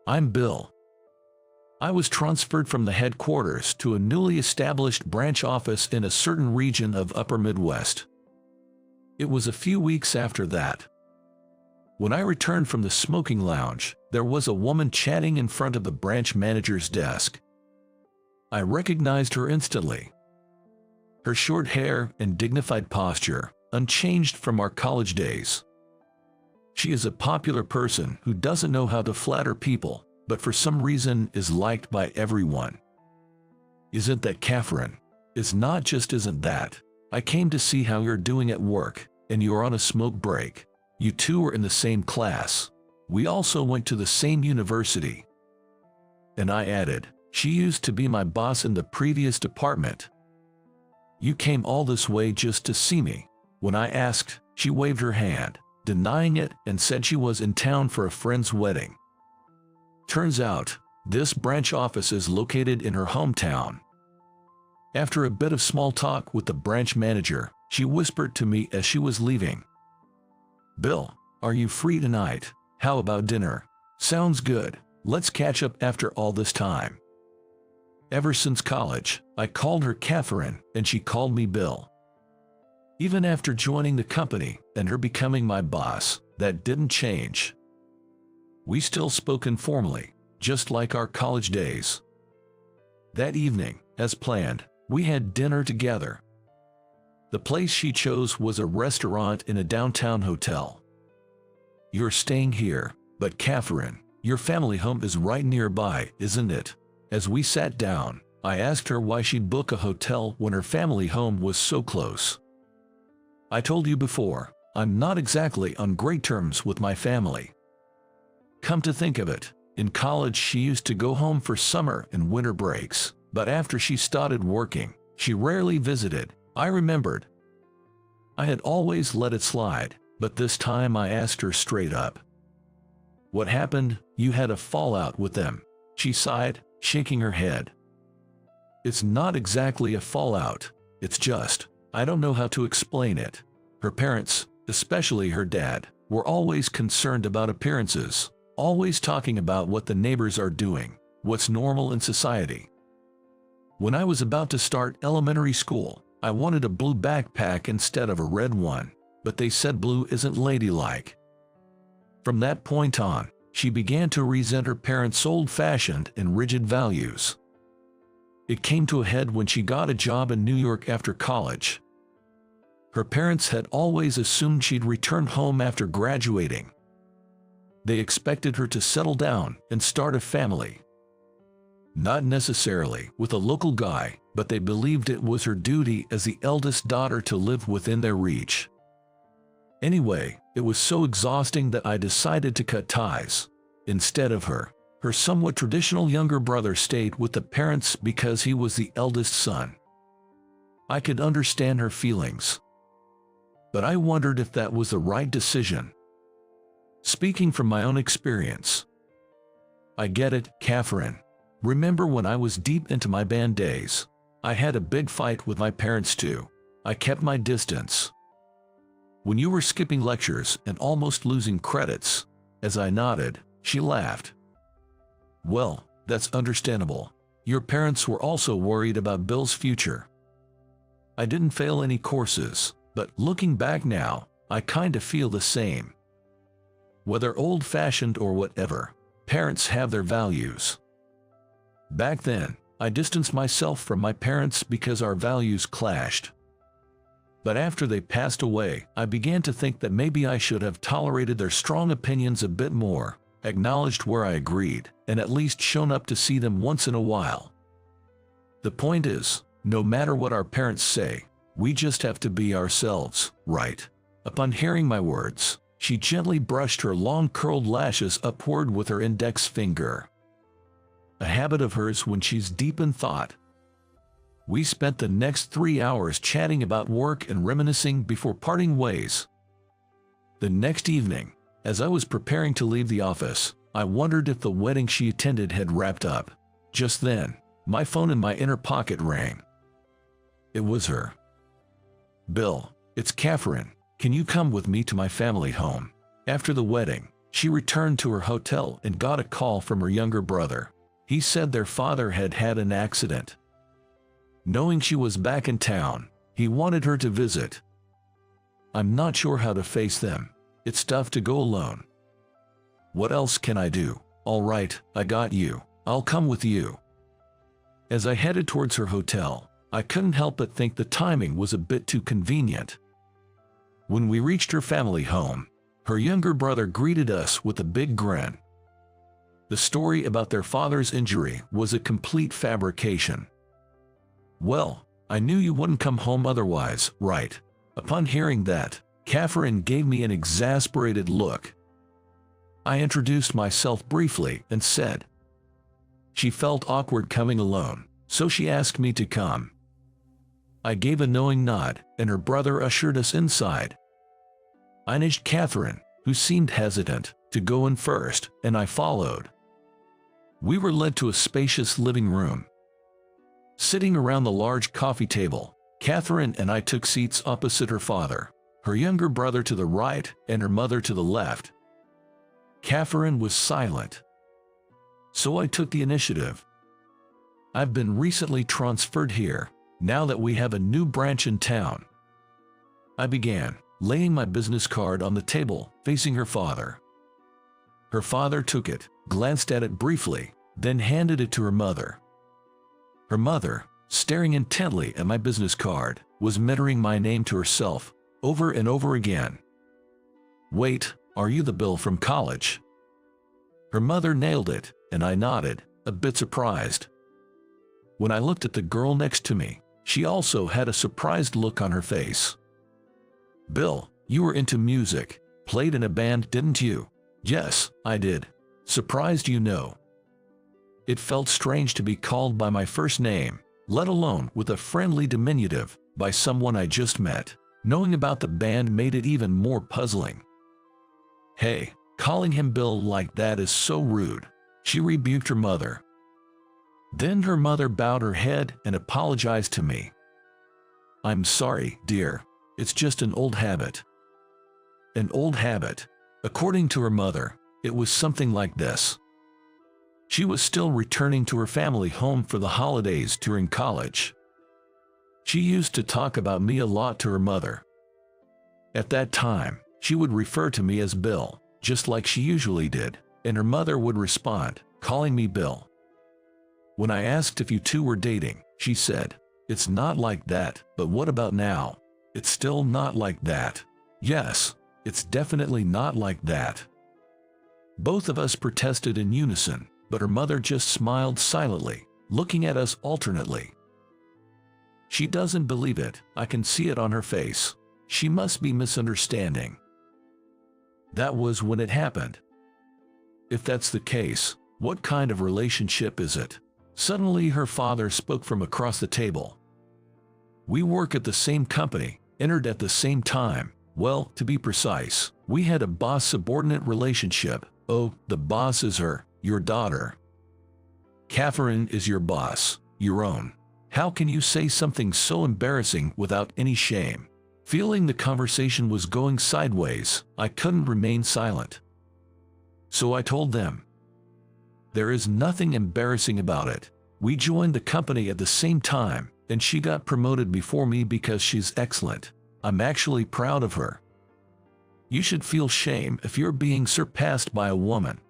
I'm Bill. I was transferred from the headquarters to a newly established branch office in a certain region of Upper Midwest. It was a few weeks after that. When I returned from the smoking lounge, there was a woman chatting in front of the branch manager's desk. I recognized her instantly. Her short hair and dignified posture, unchanged from our college days. She is a popular person who doesn't know how to flatter people, but for some reason is liked by everyone. Isn't that Catherine? It's not just isn't that. I came to see how you're doing at work, and you're on a smoke break. You two were in the same class. We also went to the same university. And I added, she used to be my boss in the previous department. You came all this way just to see me. When I asked, she waved her hand, denying it, and said she was in town for a friend's wedding. Turns out, this branch office is located in her hometown. After a bit of small talk with the branch manager, she whispered to me as she was leaving, "Bill, are you free tonight? How about dinner? Sounds good. Let's catch up after all this time." Ever since college, I called her Catherine, and she called me Bill. Even after joining the company and her becoming my boss, that didn't change. We still spoke informally, just like our college days. That evening, as planned, we had dinner together. The place she chose was a restaurant in a downtown hotel. You're staying here, but Catherine, your family home is right nearby, isn't it? As we sat down, I asked her why she'd book a hotel when her family home was so close. I told you before, I'm not exactly on great terms with my family. Come to think of it, in college she used to go home for summer and winter breaks, but after she started working, she rarely visited. I remembered. I had always let it slide, but this time I asked her straight up. What happened? You had a fallout with them? She sighed, shaking her head. It's not exactly a fallout, it's just, I don't know how to explain it. Her parents, especially her dad, were always concerned about appearances, always talking about what the neighbors are doing, what's normal in society. When I was about to start elementary school, I wanted a blue backpack instead of a red one, but they said blue isn't ladylike. From that point on, she began to resent her parents' old-fashioned and rigid values. It came to a head when she got a job in New York after college. Her parents had always assumed she'd return home after graduating. They expected her to settle down and start a family. Not necessarily with a local guy, but they believed it was her duty as the eldest daughter to live within their reach. Anyway, it was so exhausting that I decided to cut ties. Instead of her somewhat traditional younger brother stayed with the parents because he was the eldest son. I could understand her feelings, but I wondered if that was the right decision. Speaking from my own experience, I get it, Catherine. Remember when I was deep into my band days? I had a big fight with my parents too. I kept my distance. When you were skipping lectures and almost losing credits, as I nodded, she laughed. Well, that's understandable. Your parents were also worried about Bill's future. I didn't fail any courses, but looking back now, I kinda feel the same. Whether old-fashioned or whatever, parents have their values. Back then, I distanced myself from my parents because our values clashed. But after they passed away, I began to think that maybe I should have tolerated their strong opinions a bit more, acknowledged where I agreed, and at least shown up to see them once in a while. The point is, no matter what our parents say, we just have to be ourselves, right? Upon hearing my words, she gently brushed her long curled lashes upward with her index finger. A habit of hers when she's deep in thought. We spent the next 3 hours chatting about work and reminiscing before parting ways. The next evening, as I was preparing to leave the office, I wondered if the wedding she attended had wrapped up. Just then, my phone in my inner pocket rang. It was her. "Bill, it's Catherine. Can you come with me to my family home? After the wedding, She returned to her hotel and got a call from her younger brother. He said their father had had an accident. Knowing she was back in town, he wanted her to visit. I'm not sure how to face them. It's tough to go alone. What else can I do? All right, I got you. I'll come with you. As I headed towards her hotel, I couldn't help but think the timing was a bit too convenient. When we reached her family home, her younger brother greeted us with a big grin. The story about their father's injury was a complete fabrication. Well, I knew you wouldn't come home otherwise, right? Upon hearing that, Catherine gave me an exasperated look. I introduced myself briefly and said she felt awkward coming alone, so she asked me to come. I gave a knowing nod, and her brother ushered us inside. I nudged Catherine, who seemed hesitant, to go in first, and I followed. We were led to a spacious living room. Sitting around the large coffee table, Catherine and I took seats opposite her father, her younger brother to the right and her mother to the left. Catherine was silent, so I took the initiative. I've been recently transferred here, now that we have a new branch in town. I began, laying my business card on the table, facing her father. Her father took it, glanced at it briefly, then handed it to her mother. Her mother, staring intently at my business card, was muttering my name to herself, over and over again. Wait, are you the Bill from college? Her mother nailed it, and I nodded, a bit surprised. When I looked at the girl next to me, she also had a surprised look on her face. Bill, you were into music, played in a band, didn't you? Yes, I did. Surprised, you know. It felt strange to be called by my first name, let alone with a friendly diminutive, by someone I just met. Knowing about the band made it even more puzzling. Hey, calling him Bill like that is so rude, she rebuked her mother. Then her mother bowed her head and apologized to me. I'm sorry, dear. It's just an old habit. An old habit. According to her mother, it was something like this. She was still returning to her family home for the holidays during college. She used to talk about me a lot to her mother. At that time, she would refer to me as Bill, just like she usually did, and her mother would respond, calling me Bill. When I asked if you two were dating, she said, it's not like that, but what about now? It's still not like that. Yes, it's definitely not like that. Both of us protested in unison, but her mother just smiled silently, looking at us alternately. She doesn't believe it, I can see it on her face. She must be misunderstanding. That was when it happened. If that's the case, what kind of relationship is it? Suddenly her father spoke from across the table. We work at the same company, entered at the same time. Well, to be precise, we had a boss-subordinate relationship. Oh, the boss is her, your daughter. Catherine is your boss, your own. How can you say something so embarrassing without any shame? Feeling the conversation was going sideways, I couldn't remain silent. So I told them. There is nothing embarrassing about it. We joined the company at the same time, and she got promoted before me because she's excellent. I'm actually proud of her. You should feel shame if you're being surpassed by a woman.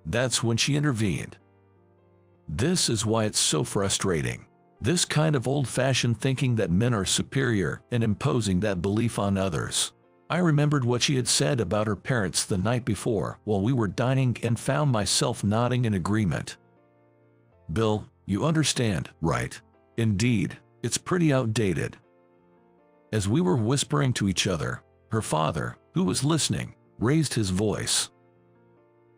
That's when she intervened. This is why it's so frustrating. This kind of old-fashioned thinking that men are superior and imposing that belief on others. I remembered what she had said about her parents the night before while we were dining and found myself nodding in agreement. Bill, you understand, right? Indeed, it's pretty outdated. As we were whispering to each other, her father, who was listening, raised his voice.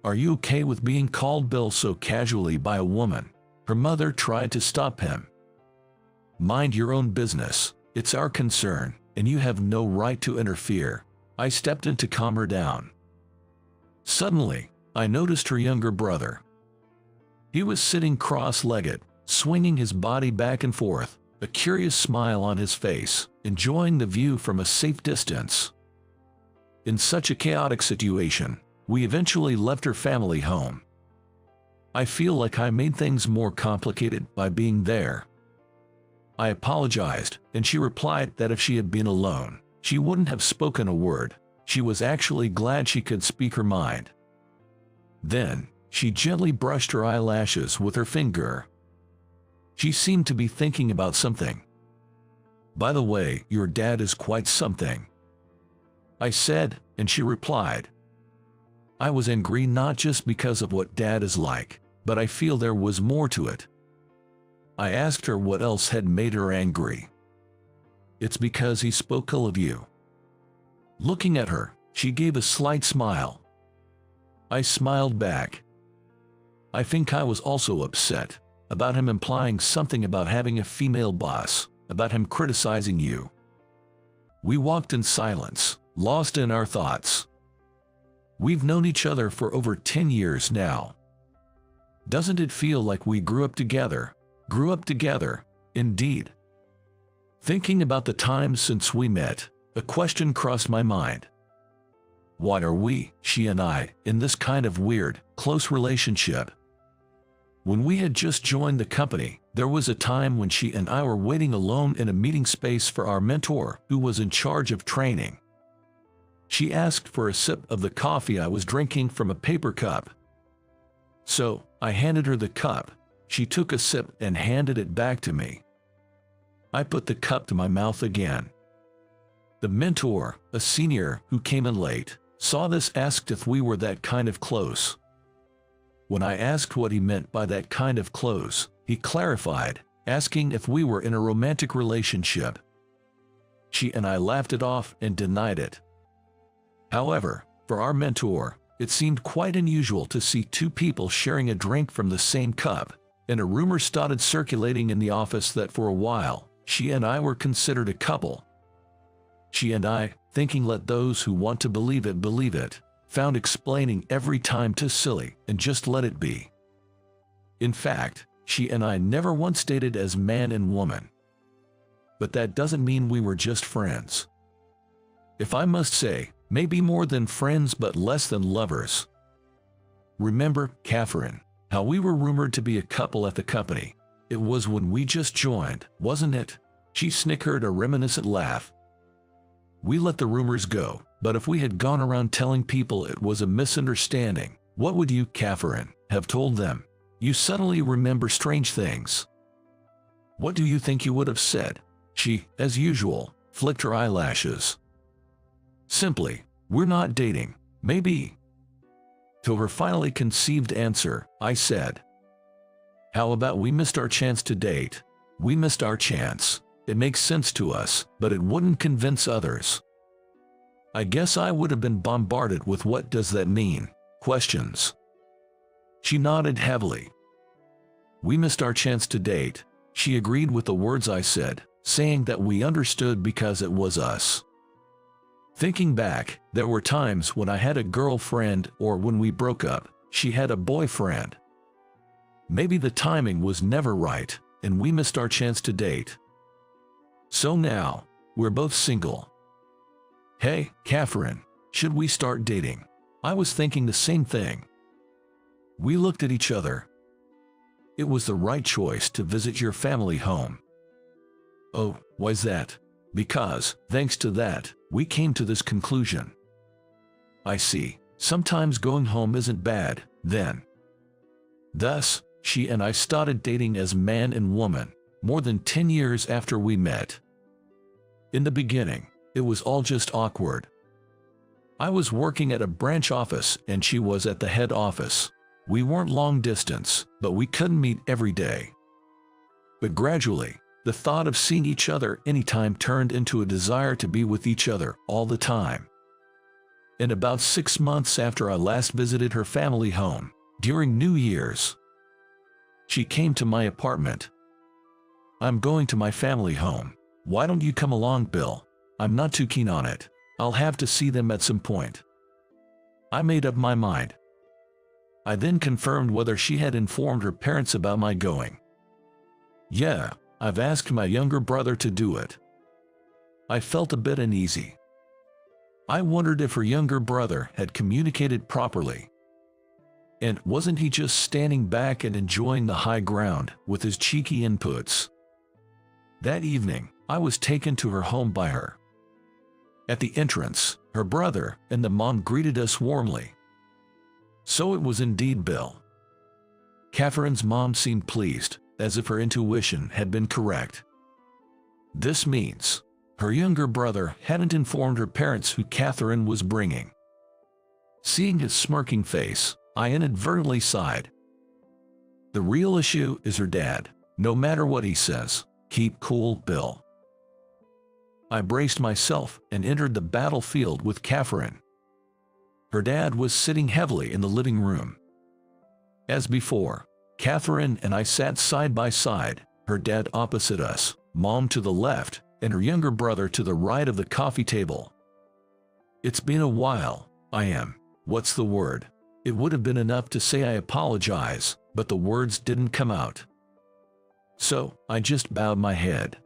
Are you okay with being called Bill so casually by a woman? Her mother tried to stop him. Mind your own business, it's our concern, and you have no right to interfere. I stepped in to calm her down. Suddenly, I noticed her younger brother. He was sitting cross-legged, swinging his body back and forth, a curious smile on his face, enjoying the view from a safe distance. In such a chaotic situation, We eventually left her family home. I feel like I made things more complicated by being there. I apologized, and she replied that if she had been alone, she wouldn't have spoken a word. She was actually glad she could speak her mind. Then, she gently brushed her eyelashes with her finger. She seemed to be thinking about something. "By the way, your dad is quite something," I said, and she replied. I was angry not just because of what Dad is like, but I feel there was more to it. I asked her what else had made her angry. "It's because he spoke ill of you." Looking at her, she gave a slight smile. I smiled back. I think I was also upset about him implying something about having a female boss, about him criticizing you. We walked in silence, lost in our thoughts. We've known each other for over 10 years now. Doesn't it feel like we grew up together? Grew up together, indeed. Thinking about the time since we met, a question crossed my mind. Why are we, she and I, in this kind of weird, close relationship? When we had just joined the company, there was a time when she and I were waiting alone in a meeting space for our mentor, who was in charge of training. She asked for a sip of the coffee I was drinking from a paper cup. So, I handed her the cup. She took a sip and handed it back to me. I put the cup to my mouth again. The mentor, a senior who came in late, saw this, asked if we were that kind of close. When I asked what he meant by that kind of close, he clarified, asking if we were in a romantic relationship. She and I laughed it off and denied it. However, for our mentor, it seemed quite unusual to see two people sharing a drink from the same cup, and a rumor started circulating in the office that for a while, she and I were considered a couple. She and I, thinking let those who want to believe it, found explaining every time too silly and just let it be. In fact, she and I never once dated as man and woman. But that doesn't mean we were just friends. If I must say, maybe more than friends but less than lovers. Remember, Catherine, how we were rumored to be a couple at the company? It was when we just joined, wasn't it? She snickered a reminiscent laugh. We let the rumors go, but if we had gone around telling people it was a misunderstanding, what would you, Catherine, have told them? You suddenly remember strange things. What do you think you would have said? She, as usual, flicked her eyelashes. Simply, we're not dating, maybe. To her finally conceived answer, I said, how about we missed our chance to date? We missed our chance. It makes sense to us, but it wouldn't convince others. I guess I would have been bombarded with what does that mean? Questions. She nodded heavily. We missed our chance to date. She agreed with the words I said, saying that we understood because it was us. Thinking back, there were times when I had a girlfriend or when we broke up, she had a boyfriend. Maybe the timing was never right, and we missed our chance to date. So now, we're both single. Hey, Catherine, should we start dating? I was thinking the same thing. We looked at each other. It was the right choice to visit your family home. Oh, why's that? Because, thanks to that, we came to this conclusion. I see. Sometimes going home isn't bad, then. Thus, she and I started dating as man and woman, more than 10 years after we met. In the beginning, it was all just awkward. I was working at a branch office and she was at the head office. We weren't long distance, but we couldn't meet every day. But gradually, the thought of seeing each other anytime turned into a desire to be with each other all the time. And about 6 months after I last visited her family home, during New Year's, she came to my apartment. I'm going to my family home. Why don't you come along, Bill? I'm not too keen on it. I'll have to see them at some point. I made up my mind. I then confirmed whether she had informed her parents about my going. Yeah, I've asked my younger brother to do it. I felt a bit uneasy. I wondered if her younger brother had communicated properly. And wasn't he just standing back and enjoying the high ground with his cheeky inputs? That evening, I was taken to her home by her. At the entrance, her brother and the mom greeted us warmly. So it was indeed Bill. Catherine's mom seemed pleased, as if her intuition had been correct. This means her younger brother hadn't informed her parents who Catherine was bringing. Seeing his smirking face, I inadvertently sighed. The real issue is her dad. No matter what he says, keep cool, Bill. I braced myself and entered the battlefield with Catherine. Her dad was sitting heavily in the living room. As before, Catherine and I sat side by side, her dad opposite us, mom to the left, and her younger brother to the right of the coffee table. It's been a while. What's the word? It would have been enough to say I apologize, but the words didn't come out. So, I just bowed my head.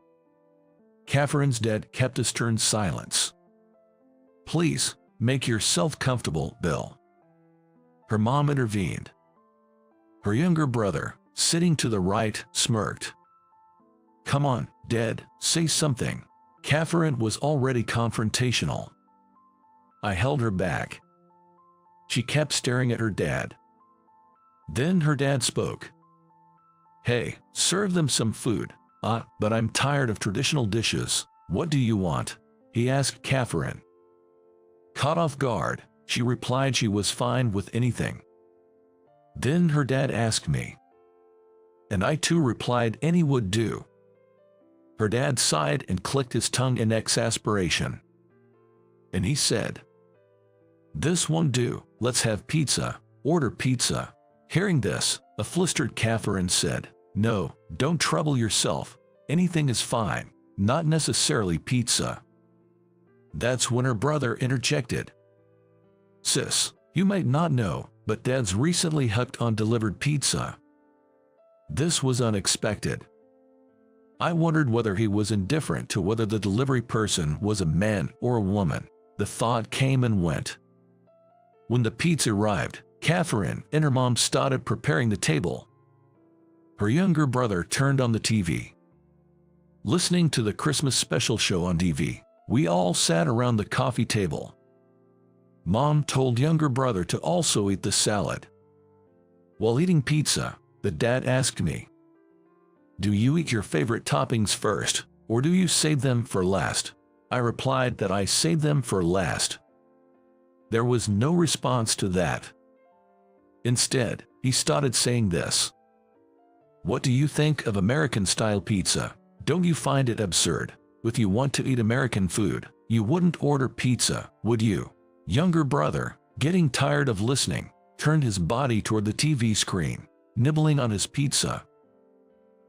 Catherine's dad kept a stern silence. Please, make yourself comfortable, Bill. Her mom intervened. Her younger brother, sitting to the right, smirked. Come on, Dad, say something. Catherine was already confrontational. I held her back. She kept staring at her dad. Then her dad spoke. Hey, serve them some food. But I'm tired of traditional dishes. What do you want? He asked Catherine. Caught off guard, she replied she was fine with anything. Then her dad asked me. And I too replied any would do. Her dad sighed and clicked his tongue in exasperation. And he said, This won't do, let's have pizza, order pizza. Hearing this, a flustered Catherine said, No, don't trouble yourself, anything is fine, not necessarily pizza. That's when her brother interjected. Sis, you might not know, but Dad's recently hooked on delivered pizza. This was unexpected. I wondered whether he was indifferent to whether the delivery person was a man or a woman. The thought came and went. When the pizza arrived, Catherine and her mom started preparing the table. Her younger brother turned on the TV. Listening to the Christmas special show on TV, we all sat around the coffee table. Mom told younger brother to also eat the salad. While eating pizza, the dad asked me, Do you eat your favorite toppings first, or do you save them for last? I replied that I saved them for last. There was no response to that. Instead, he started saying this. What do you think of American-style pizza? Don't you find it absurd? If you want to eat American food, you wouldn't order pizza, would you? Younger brother, getting tired of listening, turned his body toward the TV screen, nibbling on his pizza.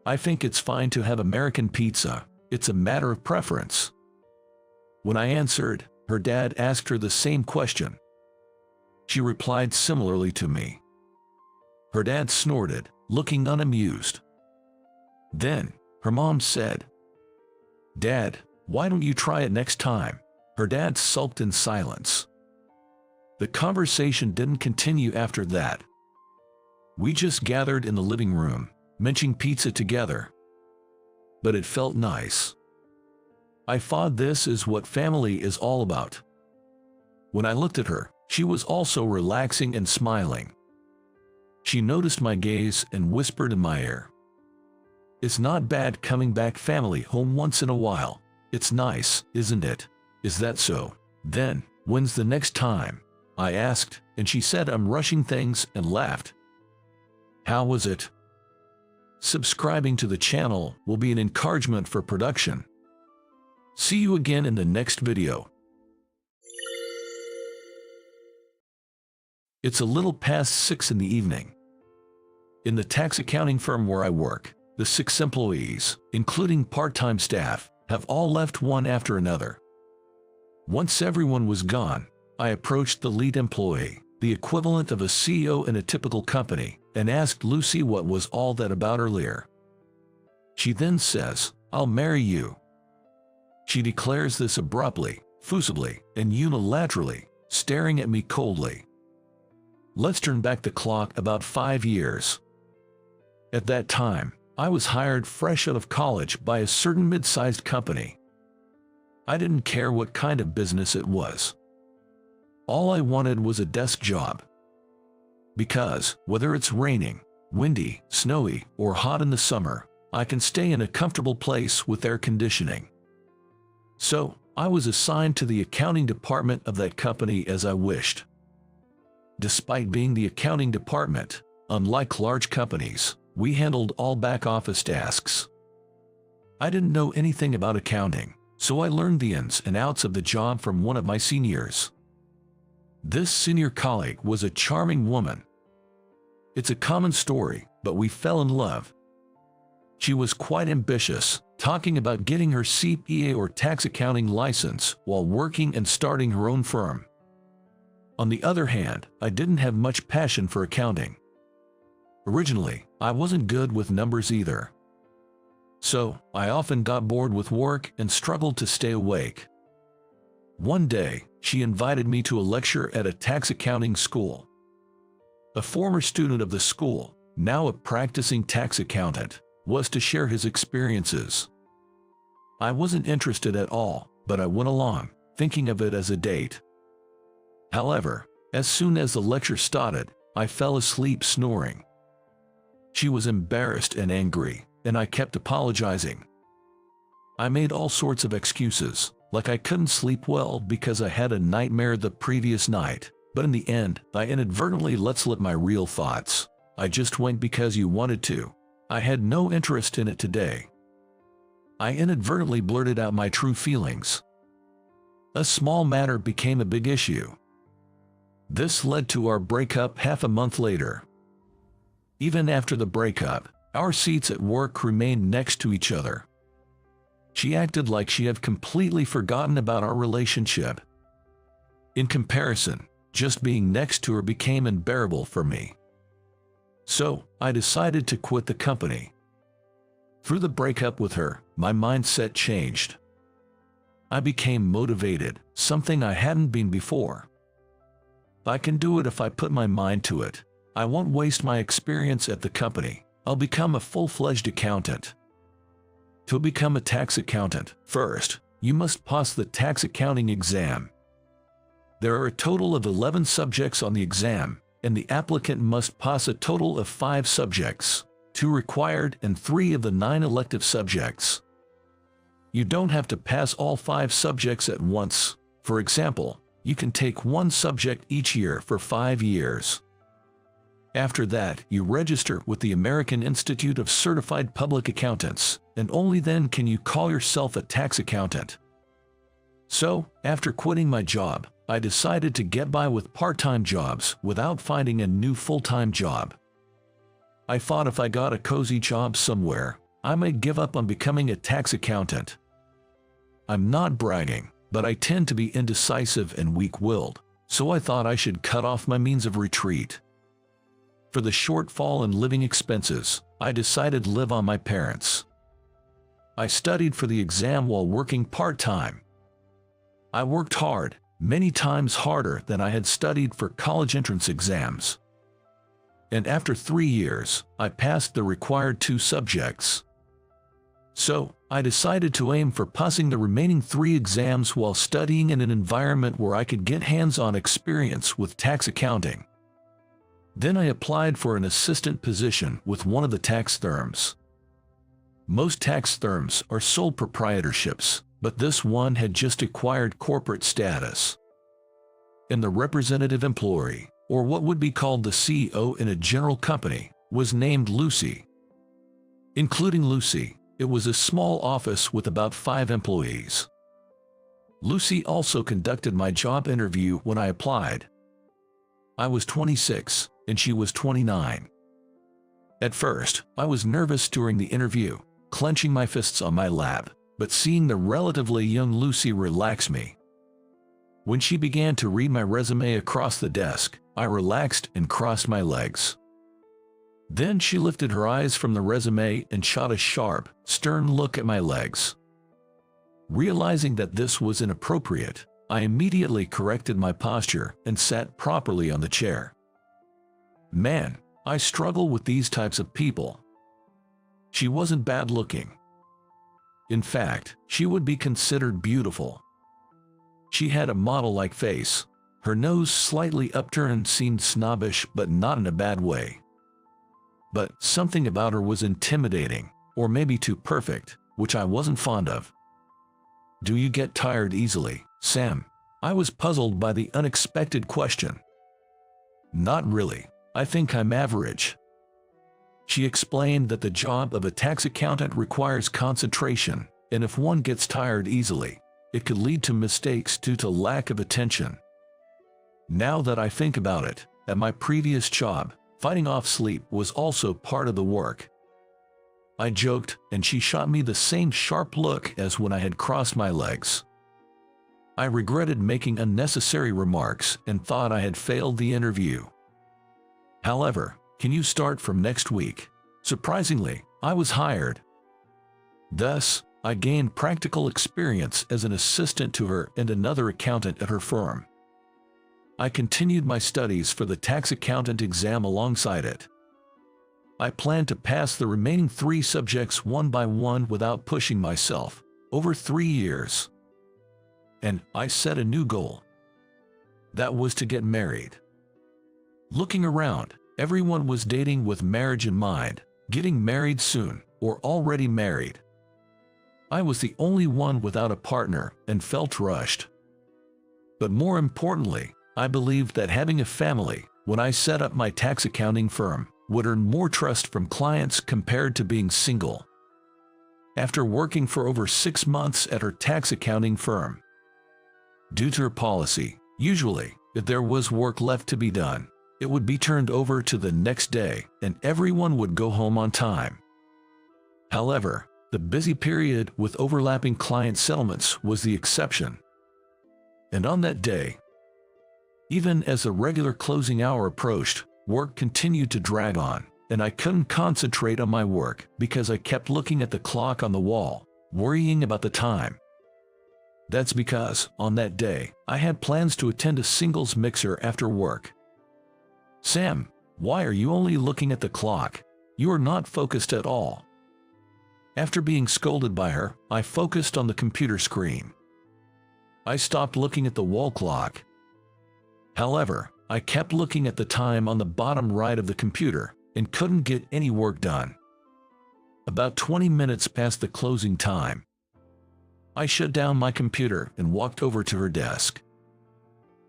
I think it's fine to have American pizza. It's a matter of preference. When I answered, her dad asked her the same question. She replied similarly to me. Her dad snorted, looking unamused. Then, her mom said, Dad, why don't you try it next time? Her dad sulked in silence. The conversation didn't continue after that. We just gathered in the living room, munching pizza together. But it felt nice. I thought this is what family is all about. When I looked at her, she was also relaxing and smiling. She noticed my gaze and whispered in my ear. It's not bad coming back family home once in a while. It's nice, isn't it? Is that so? Then, when's the next time? I asked, and she said I'm rushing things and laughed. How was it? Subscribing to the channel will be an encouragement for production. See you again in the next video. It's a little past 6 in the evening. In the tax accounting firm where I work, the 6 employees, including part-time staff, have all left one after another. Once everyone was gone, I approached the lead employee, the equivalent of a CEO in a typical company, and asked Lucy what was all that about earlier. She then says, I'll marry you. She declares this abruptly, fusibly and unilaterally, staring at me coldly. Let's turn back the clock about 5 years. At that time, I was hired fresh out of college by a certain mid-sized company. I didn't care what kind of business it was. All I wanted was a desk job. Because, whether it's raining, windy, snowy, or hot in the summer, I can stay in a comfortable place with air conditioning. So, I was assigned to the accounting department of that company as I wished. Despite being the accounting department, unlike large companies, we handled all back-office tasks. I didn't know anything about accounting, so I learned the ins and outs of the job from one of my seniors. This senior colleague was a charming woman. It's a common story, but we fell in love. She was quite ambitious, talking about getting her CPA or tax accounting license while working and starting her own firm. On the other hand, I didn't have much passion for accounting. Originally, I wasn't good with numbers either. So, I often got bored with work and struggled to stay awake. One day, she invited me to a lecture at a tax accounting school. A former student of the school, now a practicing tax accountant, was to share his experiences. I wasn't interested at all, but I went along, thinking of it as a date. However, as soon as the lecture started, I fell asleep snoring. She was embarrassed and angry, and I kept apologizing. I made all sorts of excuses, like I couldn't sleep well because I had a nightmare the previous night, but in the end, I inadvertently let slip my real thoughts. I just went because you wanted to. I had no interest in it today. I inadvertently blurted out my true feelings. A small matter became a big issue. This led to our breakup half a month later. Even after the breakup, our seats at work remained next to each other. She acted like she had completely forgotten about our relationship. In comparison, just being next to her became unbearable for me. So, I decided to quit the company. Through the breakup with her, my mindset changed. I became motivated, something I hadn't been before. I can do it if I put my mind to it. I won't waste my experience at the company. I'll become a full-fledged accountant. To become a tax accountant, first, you must pass the tax accounting exam. There are a total of 11 subjects on the exam, and the applicant must pass a total of 5 subjects, 2 required and 3 of the 9 elective subjects. You don't have to pass all 5 subjects at once. For example, you can take 1 subject each year for 5 years. After that, you register with the American Institute of Certified Public Accountants, and only then can you call yourself a tax accountant. So, after quitting my job, I decided to get by with part-time jobs without finding a new full-time job. I thought if I got a cozy job somewhere, I might give up on becoming a tax accountant. I'm not bragging, but I tend to be indecisive and weak-willed, so I thought I should cut off my means of retreat. For the shortfall in living expenses, I decided to live on my parents. I studied for the exam while working part-time. I worked hard, many times harder than I had studied for college entrance exams. And after 3 years, I passed the required 2 subjects. So, I decided to aim for passing the remaining 3 exams while studying in an environment where I could get hands-on experience with tax accounting. Then I applied for an assistant position with one of the tax firms. Most tax firms are sole proprietorships, but this one had just acquired corporate status. And the representative employee, or what would be called the CEO in a general company, was named Lucy. Including Lucy, it was a small office with about 5 employees. Lucy also conducted my job interview when I applied. I was 26, and she was 29. At first, I was nervous during the interview, clenching my fists on my lap, but seeing the relatively young Lucy relaxed me. When she began to read my resume across the desk, I relaxed and crossed my legs. Then she lifted her eyes from the resume and shot a sharp, stern look at my legs. Realizing that this was inappropriate, I immediately corrected my posture and sat properly on the chair. Man, I struggle with these types of people. She wasn't bad looking. In fact, she would be considered beautiful. She had a model-like face. Her nose slightly upturned seemed snobbish, but not in a bad way. But something about her was intimidating, or maybe too perfect, which I wasn't fond of. Do you get tired easily, Sam? I was puzzled by the unexpected question. Not really. I think I'm average. She explained that the job of a tax accountant requires concentration, and if one gets tired easily, it could lead to mistakes due to lack of attention. Now that I think about it, at my previous job, fighting off sleep was also part of the work. I joked, and she shot me the same sharp look as when I had crossed my legs. I regretted making unnecessary remarks and thought I had failed the interview. However, can you start from next week? Surprisingly, I was hired. Thus, I gained practical experience as an assistant to her and another accountant at her firm. I continued my studies for the tax accountant exam alongside it. I planned to pass the remaining 3 subjects one by one without pushing myself, over 3 years. And I set a new goal. That was to get married. Looking around, everyone was dating with marriage in mind, getting married soon, or already married. I was the only one without a partner and felt rushed. But more importantly, I believed that having a family, when I set up my tax accounting firm, would earn more trust from clients compared to being single. After working for over 6 months at her tax accounting firm, due to her policy, usually, if there was work left to be done, it would be turned over to the next day and everyone would go home on time. However, the busy period with overlapping client settlements was the exception. And on that day, even as the regular closing hour approached, work continued to drag on, and I couldn't concentrate on my work because I kept looking at the clock on the wall, worrying about the time. That's because, on that day, I had plans to attend a singles mixer after work. Sam, why are you only looking at the clock? You are not focused at all. After being scolded by her, I focused on the computer screen. I stopped looking at the wall clock. However, I kept looking at the time on the bottom right of the computer and couldn't get any work done. About 20 minutes past the closing time, I shut down my computer and walked over to her desk.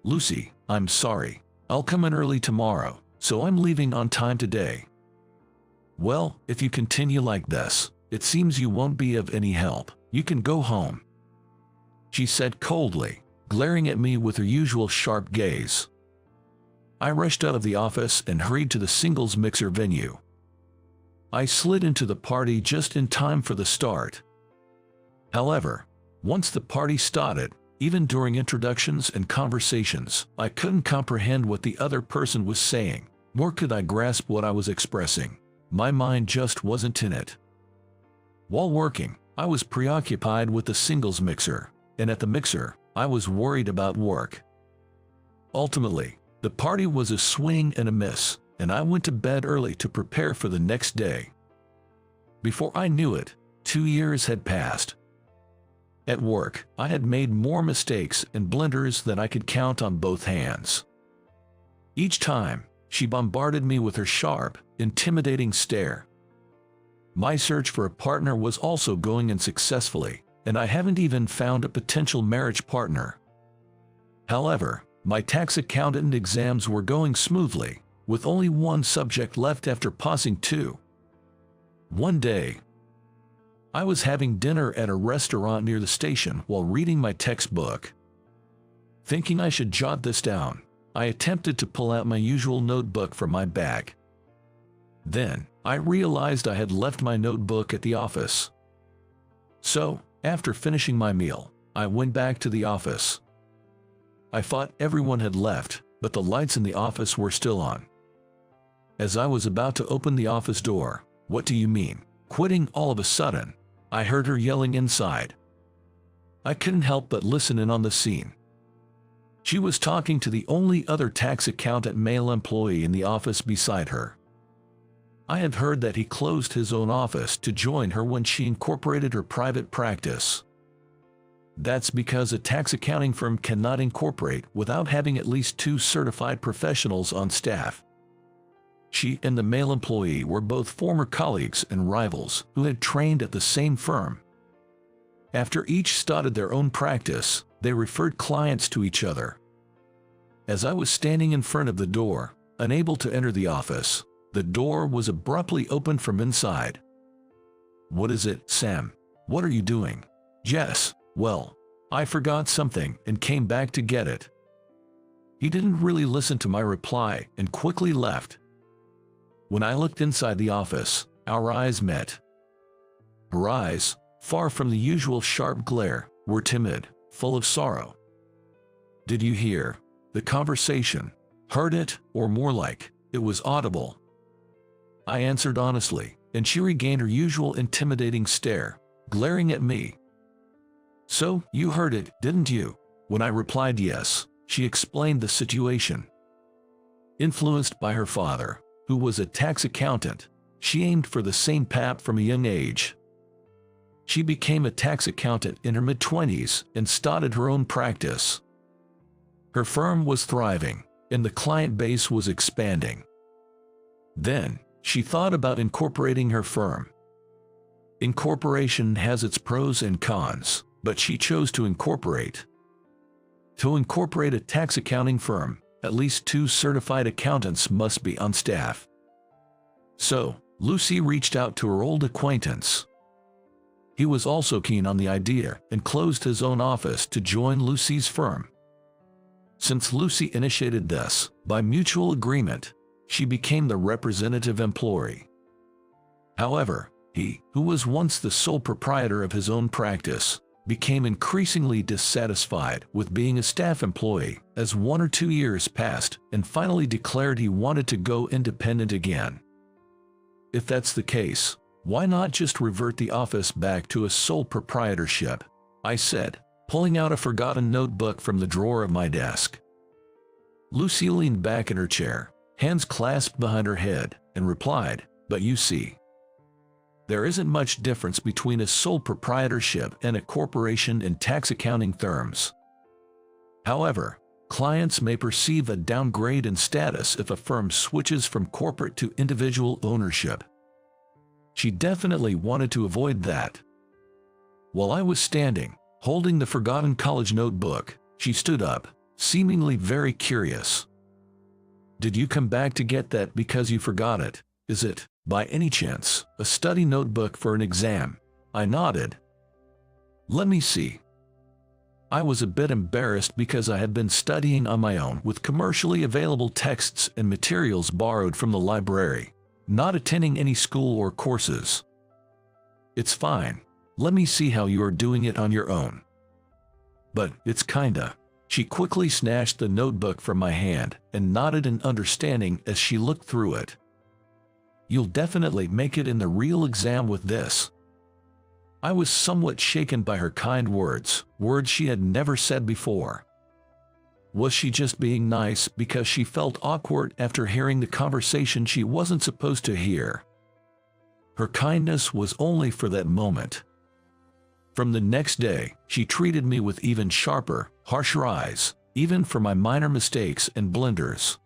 Lucy, I'm sorry. I'll come in early tomorrow, so I'm leaving on time today. Well, if you continue like this, it seems you won't be of any help. You can go home, she said coldly, glaring at me with her usual sharp gaze. I rushed out of the office and hurried to the singles mixer venue. I slid into the party just in time for the start. However, once the party started, even during introductions and conversations, I couldn't comprehend what the other person was saying, nor could I grasp what I was expressing. My mind just wasn't in it. While working, I was preoccupied with the singles mixer, and at the mixer, I was worried about work. Ultimately, the party was a swing and a miss, and I went to bed early to prepare for the next day. Before I knew it, 2 years had passed. At work, I had made more mistakes and blunders than I could count on both hands. Each time, she bombarded me with her sharp, intimidating stare. My search for a partner was also going on successfully, and I haven't even found a potential marriage partner. However, my tax accountant exams were going smoothly, with only 1 subject left after passing 2. One day, I was having dinner at a restaurant near the station while reading my textbook. Thinking I should jot this down, I attempted to pull out my usual notebook from my bag. Then, I realized I had left my notebook at the office. So, after finishing my meal, I went back to the office. I thought everyone had left, but the lights in the office were still on. As I was about to open the office door, "What do you mean, quitting all of a sudden?" I heard her yelling inside. I couldn't help but listen in on the scene. She was talking to the only other tax accountant male employee in the office beside her. I had heard that he closed his own office to join her when she incorporated her private practice. That's because a tax accounting firm cannot incorporate without having at least 2 certified professionals on staff. She and the male employee were both former colleagues and rivals who had trained at the same firm. After each started their own practice, they referred clients to each other. As I was standing in front of the door, unable to enter the office, the door was abruptly opened from inside. "What is it, Sam? What are you doing?" "Jess, well, I forgot something and came back to get it." He didn't really listen to my reply and quickly left. When I looked inside the office, our eyes met. Her eyes, far from the usual sharp glare, were timid, full of sorrow. "Did you hear the conversation? Heard it, or more like, it was audible?" I answered honestly, and she regained her usual intimidating stare, glaring at me. "So, you heard it, didn't you?" When I replied yes, she explained the situation. Influenced by her father, who was a tax accountant, she aimed for the same path from a young age. She became a tax accountant in her mid-20s and started her own practice. Her firm was thriving, and the client base was expanding. Then, she thought about incorporating her firm. Incorporation has its pros and cons, but she chose to incorporate. To incorporate a tax accounting firm, at least 2 certified accountants must be on staff. So, Lucy reached out to her old acquaintance. He was also keen on the idea and closed his own office to join Lucy's firm. Since Lucy initiated this, by mutual agreement, she became the representative employee. However, he, who was once the sole proprietor of his own practice, became increasingly dissatisfied with being a staff employee as 1 or 2 years passed and finally declared he wanted to go independent again. If that's the case, why not just revert the office back to a sole proprietorship? I said, pulling out a forgotten notebook from the drawer of my desk. Lucy leaned back in her chair, hands clasped behind her head, and replied, "But you see, there isn't much difference between a sole proprietorship and a corporation in tax accounting terms. However, clients may perceive a downgrade in status if a firm switches from corporate to individual ownership." She definitely wanted to avoid that. While I was standing, holding the forgotten college notebook, she stood up, seemingly very curious. "Did you come back to get that because you forgot it? Is it, by any chance, a study notebook for an exam?" I nodded. "Let me see." I was a bit embarrassed because I had been studying on my own with commercially available texts and materials borrowed from the library, not attending any school or courses. "It's fine. Let me see how you are doing it on your own." "But it's kinda." She quickly snatched the notebook from my hand and nodded in understanding as she looked through it. "You'll definitely make it in the real exam with this." I was somewhat shaken by her kind words, words she had never said before. Was she just being nice because she felt awkward after hearing the conversation she wasn't supposed to hear? Her kindness was only for that moment. From the next day, she treated me with even sharper, harsher eyes, even for my minor mistakes and blunders.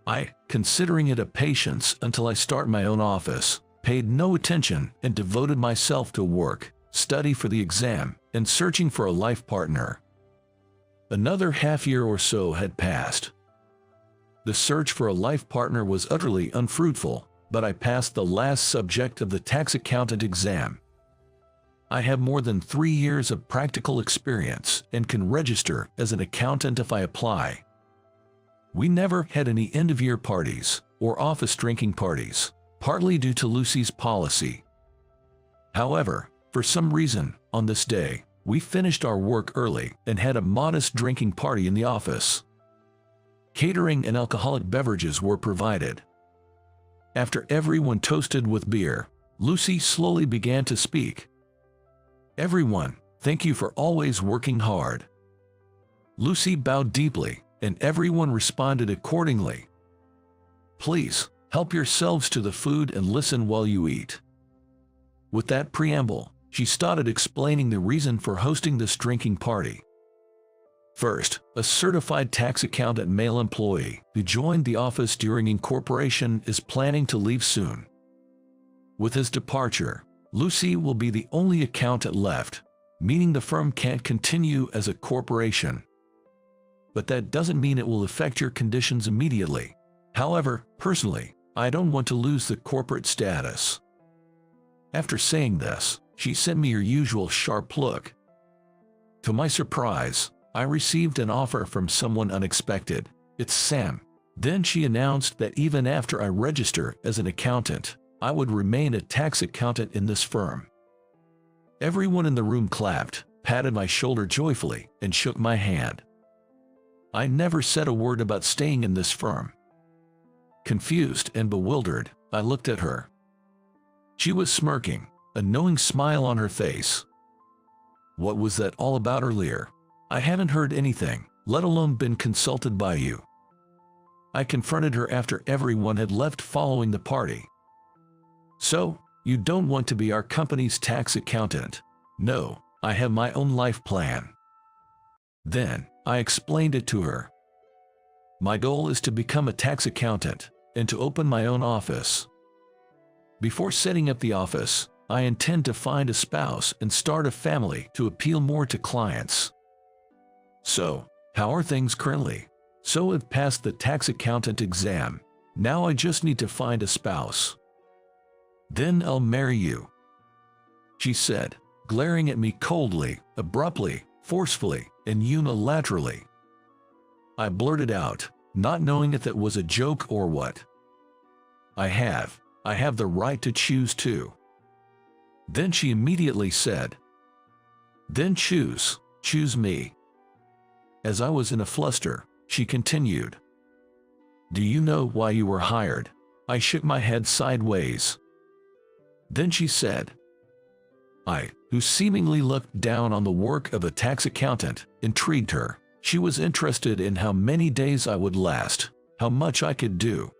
I, considering it a patience until I start my own office, paid no attention and devoted myself to work, study for the exam, and searching for a life partner. Another half-year or so had passed. The search for a life partner was utterly unfruitful, but I passed the last subject of the tax accountant exam. I have more than 3 years of practical experience and can register as an accountant if I apply. We never had any end-of-year parties or office drinking parties, partly due to Lucy's policy. However, for some reason, on this day, we finished our work early and had a modest drinking party in the office. Catering and alcoholic beverages were provided. After everyone toasted with beer, Lucy slowly began to speak. "Everyone, thank you for always working hard. Lucy bowed deeply, and everyone responded accordingly. Please, help yourselves to the food and listen while you eat. With that preamble, she started explaining the reason for hosting this drinking party. First, a certified tax accountant male employee who joined the office during incorporation is planning to leave soon. With his departure, Lucy will be the only accountant left, meaning the firm can't continue as a corporation. But that doesn't mean it will affect your conditions immediately. However, personally, I don't want to lose the corporate status. After saying this, she sent me her usual sharp look. To my surprise, I received an offer from someone unexpected. It's Sam. Then she announced that even after I register as an accountant, I would remain a tax accountant in this firm. Everyone in the room clapped, patted my shoulder joyfully, and shook my hand. I never said a word about staying in this firm. Confused and bewildered, I looked at her. She was smirking, a knowing smile on her face. What was that all about earlier? I haven't heard anything, let alone been consulted by you. I confronted her after everyone had left following the party. So, you don't want to be our company's tax accountant? No, I have my own life plan. Then, I explained it to her. My goal is to become a tax accountant and to open my own office. Before setting up the office, I intend to find a spouse and start a family to appeal more to clients. So, how are things currently? So I've passed the tax accountant exam. Now I just need to find a spouse. Then I'll marry you, she said, glaring at me coldly, abruptly, forcefully, and unilaterally. I blurted out, not knowing if that was a joke or what. I have the right to choose too. Then she immediately said, then choose me. As I was in a fluster, she continued, do you know why you were hired? I shook my head sideways. Then she said, I, who seemingly looked down on the work of a tax accountant, intrigued her. She was interested in how many days I would last, how much I could do.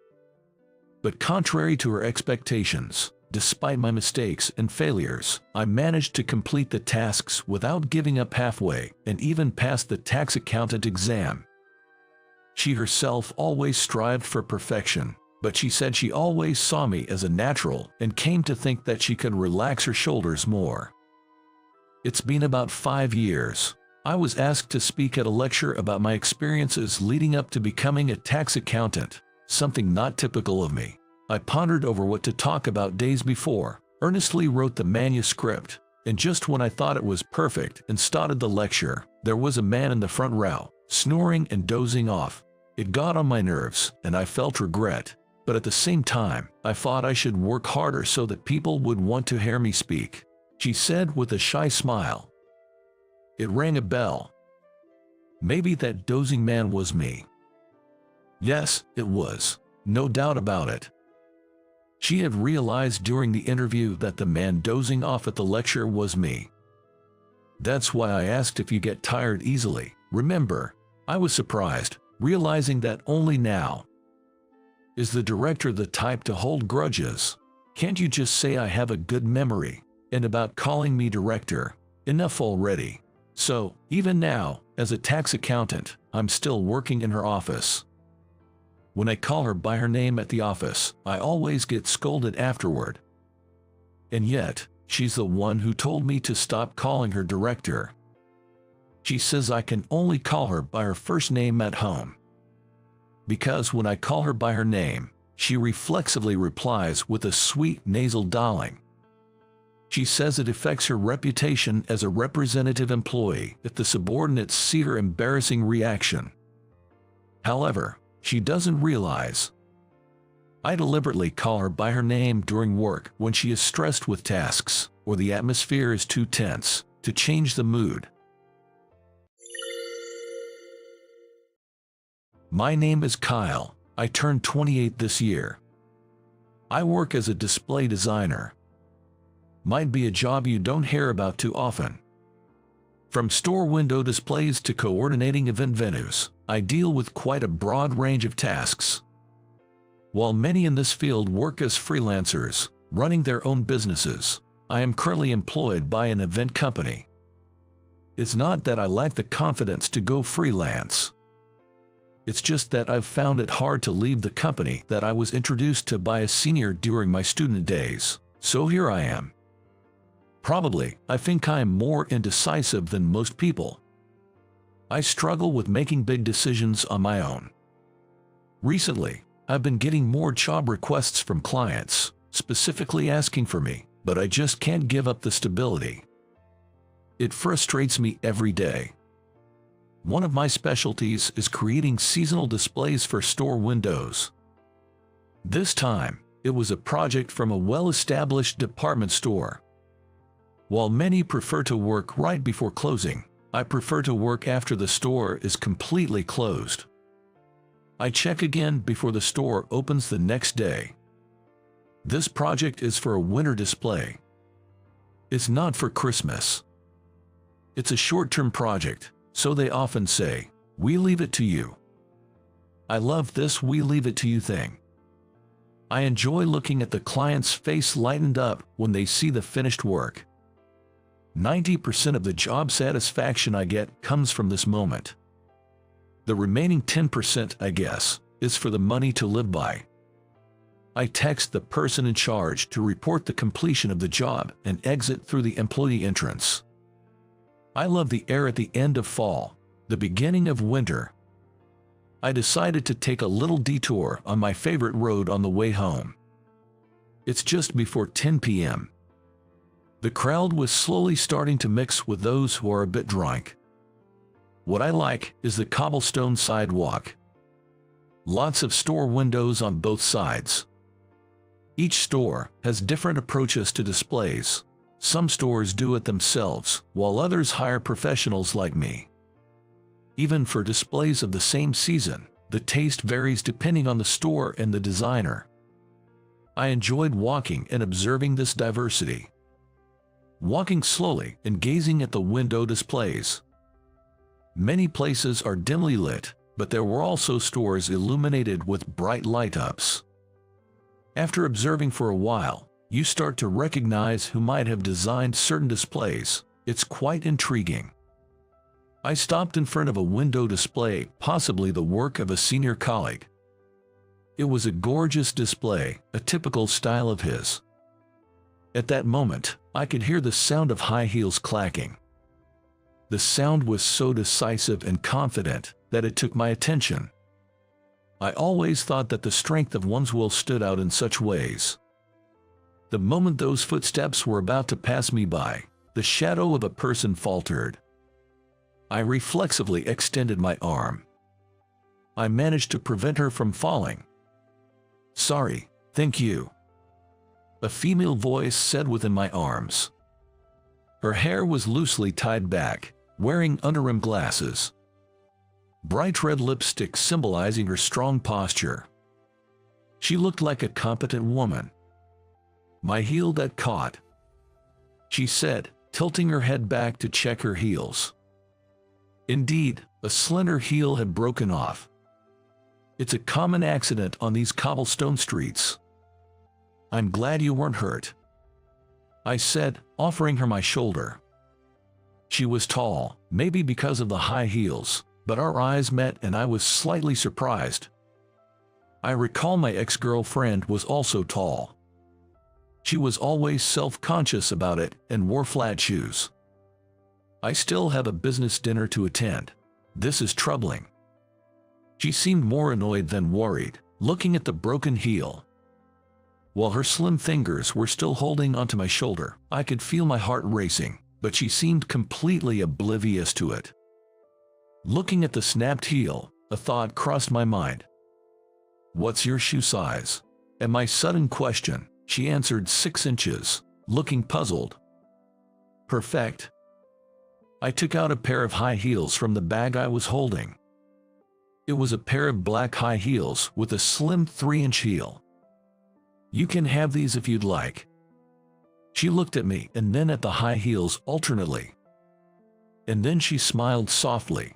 But contrary to her expectations, despite my mistakes and failures, I managed to complete the tasks without giving up halfway and even passed the tax accountant exam. She herself always strived for perfection, but she said she always saw me as a natural and came to think that she could relax her shoulders more. It's been about 5 years. I was asked to speak at a lecture about my experiences leading up to becoming a tax accountant, something not typical of me. I pondered over what to talk about days before, earnestly wrote the manuscript, and just when I thought it was perfect and started the lecture, there was a man in the front row, snoring and dozing off. It got on my nerves, and I felt regret, but at the same time, I thought I should work harder so that people would want to hear me speak, she said with a shy smile. It rang a bell. Maybe that dozing man was me. Yes, it was, no doubt about it. She had realized during the interview that the man dozing off at the lecture was me. That's why I asked if you get tired easily. Remember, I was surprised, realizing that only now. Is the director the type to hold grudges? Can't you just say I have a good memory? And about calling me director, enough already. So, even now, as a tax accountant, I'm still working in her office. When I call her by her name at the office, I always get scolded afterward. And yet, she's the one who told me to stop calling her director. She says I can only call her by her first name at home. Because when I call her by her name, she reflexively replies with a sweet nasal darling. She says it affects her reputation as a representative employee if the subordinates see her embarrassing reaction. However, she doesn't realize I deliberately call her by her name during work when she is stressed with tasks or the atmosphere is too tense to change the mood. My name is Kyle. I turned 28 this year. I work as a display designer. Might be a job you don't hear about too often. From store window displays to coordinating event venues, I deal with quite a broad range of tasks. While many in this field work as freelancers, running their own businesses, I am currently employed by an event company. It's not that I lack the confidence to go freelance. It's just that I've found it hard to leave the company that I was introduced to by a senior during my student days, so here I am. Probably, I think I am more indecisive than most people. I struggle with making big decisions on my own. Recently, I've been getting more job requests from clients, specifically asking for me, but I just can't give up the stability. It frustrates me every day. One of my specialties is creating seasonal displays for store windows. This time, it was a project from a well-established department store. While many prefer to work right before closing, I prefer to work after the store is completely closed. I check again before the store opens the next day. This project is for a winter display. It's not for Christmas. It's a short-term project, so they often say, "We leave it to you." I love this "we leave it to you" thing. I enjoy looking at the client's face lightened up when they see the finished work. 90% of the job satisfaction I get comes from this moment. The remaining 10%, I guess, is for the money to live by. I text the person in charge to report the completion of the job and exit through the employee entrance. I love the air at the end of fall, the beginning of winter. I decided to take a little detour on my favorite road on the way home. It's just before 10 p.m. The crowd was slowly starting to mix with those who are a bit drunk. What I like is the cobblestone sidewalk. Lots of store windows on both sides. Each store has different approaches to displays. Some stores do it themselves, while others hire professionals like me. Even for displays of the same season, the taste varies depending on the store and the designer. I enjoyed walking and observing this diversity. Walking slowly and gazing at the window displays. Many places are dimly lit, but there were also stores illuminated with bright light-ups. After observing for a while, you start to recognize who might have designed certain displays. It's quite intriguing. I stopped in front of a window display, possibly the work of a senior colleague. It was a gorgeous display, a typical style of his. At that moment, I could hear the sound of high heels clacking. The sound was so decisive and confident that it took my attention. I always thought that the strength of one's will stood out in such ways. The moment those footsteps were about to pass me by, the shadow of a person faltered. I reflexively extended my arm. I managed to prevent her from falling. "Sorry, thank you," a female voice said within my arms. Her hair was loosely tied back, wearing under-rimmed glasses. Bright red lipstick symbolizing her strong posture. She looked like a competent woman. "My heel that caught," she said, tilting her head back to check her heels. Indeed, a slender heel had broken off. It's a common accident on these cobblestone streets. "I'm glad you weren't hurt," I said, offering her my shoulder. She was tall, maybe because of the high heels, but our eyes met and I was slightly surprised. I recall my ex-girlfriend was also tall. She was always self-conscious about it and wore flat shoes. "I still have a business dinner to attend. This is troubling." She seemed more annoyed than worried, looking at the broken heel. While her slim fingers were still holding onto my shoulder, I could feel my heart racing, but she seemed completely oblivious to it. Looking at the snapped heel, a thought crossed my mind. "What's your shoe size?" At my sudden question, she answered 6 inches, looking puzzled. "Perfect." I took out a pair of high heels from the bag I was holding. It was a pair of black high heels with a slim 3-inch heel. "You can have these if you'd like." She looked at me and then at the high heels alternately. And then she smiled softly.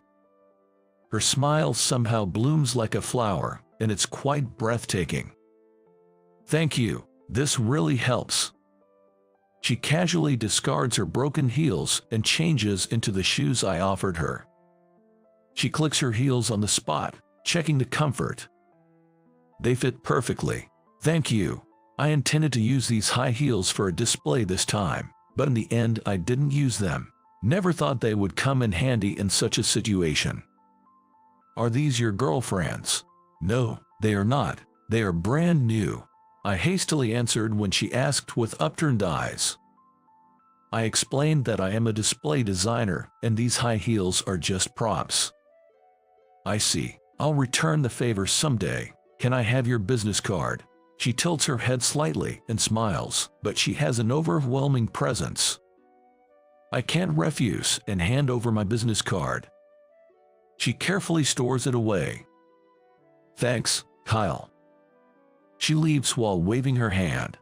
Her smile somehow blooms like a flower, and it's quite breathtaking. Thank you, this really helps. She casually discards her broken heels and changes into the shoes I offered her. She clicks her heels on the spot, checking the comfort. They fit perfectly. Thank you. I intended to use these high heels for a display this time, but in the end I didn't use them. Never thought they would come in handy in such a situation. Are these your girlfriends? No, they are not. They are brand new. I hastily answered when she asked with upturned eyes. I explained that I am a display designer and these high heels are just props. I see. I'll return the favor someday. Can I have your business card? She tilts her head slightly and smiles, but she has an overwhelming presence. I can't refuse and hand over my business card. She carefully stores it away. Thanks, Kyle. She leaves while waving her hand.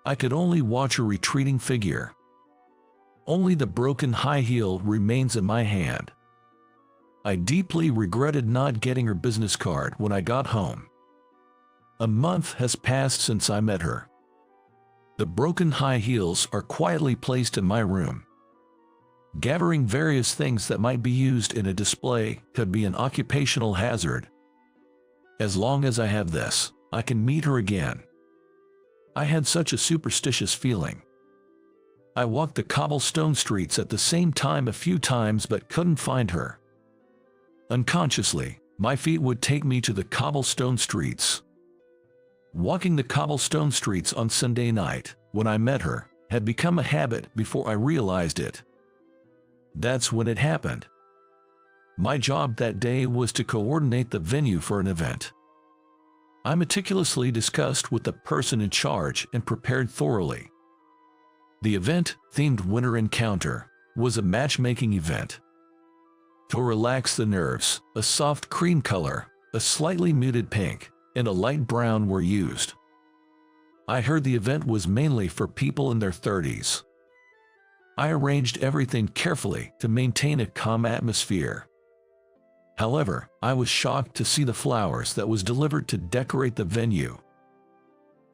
I could only watch her retreating figure. Only the broken high heel remains in my hand. I deeply regretted not getting her business card when I got home. A month has passed since I met her. The broken high heels are quietly placed in my room. Gathering various things that might be used in a display could be an occupational hazard. As long as I have this, I can meet her again. I had such a superstitious feeling. I walked the cobblestone streets at the same time a few times but couldn't find her. Unconsciously, my feet would take me to the cobblestone streets. Walking the cobblestone streets on Sunday night, when I met her, had become a habit before I realized it. That's when it happened. My job that day was to coordinate the venue for an event. I meticulously discussed with the person in charge and prepared thoroughly. The event, themed Winter Encounter, was a matchmaking event. To relax the nerves, a soft cream color, a slightly muted pink, and a light brown were used. I heard the event was mainly for people in their 30s. I arranged everything carefully to maintain a calm atmosphere. However, I was shocked to see the flowers that was delivered to decorate the venue.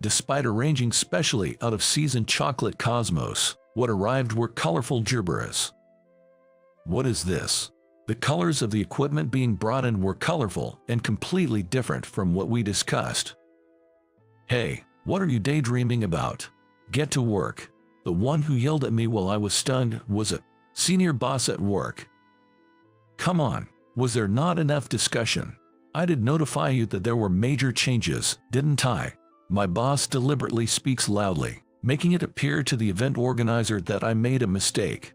Despite arranging specially out of season chocolate cosmos, what arrived were colorful gerberas. What is this? The colors of the equipment being brought in were colorful and completely different from what we discussed. Hey, what are you daydreaming about? Get to work. The one who yelled at me while I was stunned was a senior boss at work. Come on, was there not enough discussion? I did notify you that there were major changes, didn't I? My boss deliberately speaks loudly, making it appear to the event organizer that I made a mistake.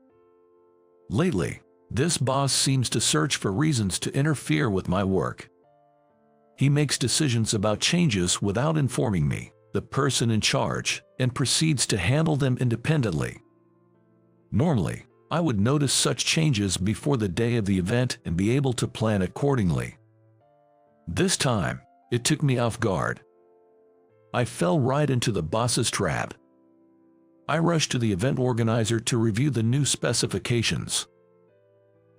Lately, this boss seems to search for reasons to interfere with my work. He makes decisions about changes without informing me, the person in charge, and proceeds to handle them independently. Normally, I would notice such changes before the day of the event and be able to plan accordingly. This time, it took me off guard. I fell right into the boss's trap. I rushed to the event organizer to review the new specifications.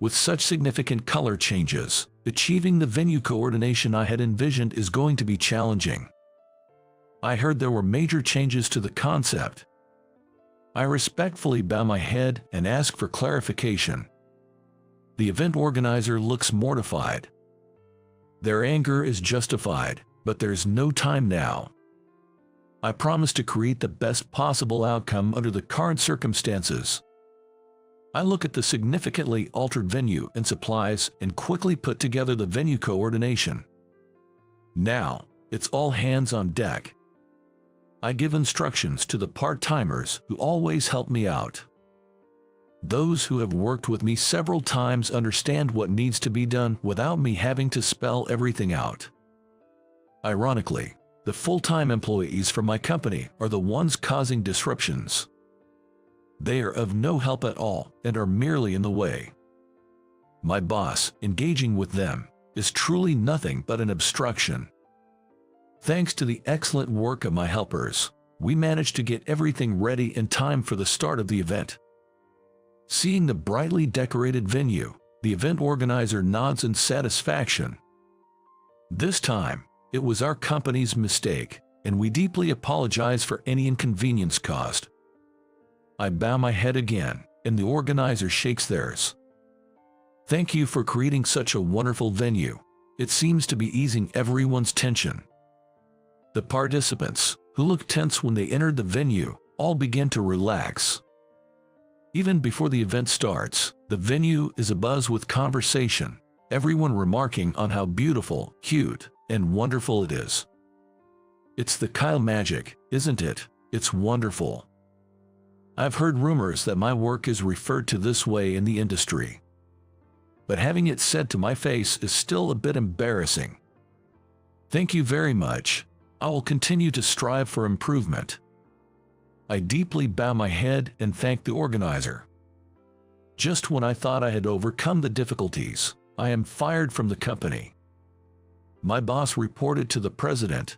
With such significant color changes, achieving the venue coordination I had envisioned is going to be challenging. I heard there were major changes to the concept. I respectfully bow my head and ask for clarification. The event organizer looks mortified. Their anger is justified, but there's no time now. I promise to create the best possible outcome under the current circumstances. I look at the significantly altered venue and supplies and quickly put together the venue coordination. Now, it's all hands on deck. I give instructions to the part-timers who always help me out. Those who have worked with me several times understand what needs to be done without me having to spell everything out. Ironically, the full-time employees from my company are the ones causing disruptions. They are of no help at all and are merely in the way. My boss, engaging with them, is truly nothing but an obstruction. Thanks to the excellent work of my helpers, we managed to get everything ready in time for the start of the event. Seeing the brightly decorated venue, the event organizer nods in satisfaction. This time, it was our company's mistake, and we deeply apologize for any inconvenience caused. I bow my head again, and the organizer shakes theirs. Thank you for creating such a wonderful venue. It seems to be easing everyone's tension. The participants, who looked tense when they entered the venue, all began to relax. Even before the event starts, the venue is abuzz with conversation, everyone remarking on how beautiful, cute, and wonderful it is. It's the Kyle magic, isn't it? It's wonderful. I've heard rumors that my work is referred to this way in the industry. But having it said to my face is still a bit embarrassing. Thank you very much. I will continue to strive for improvement. I deeply bow my head and thank the organizer. Just when I thought I had overcome the difficulties, I am fired from the company. My boss reported to the president.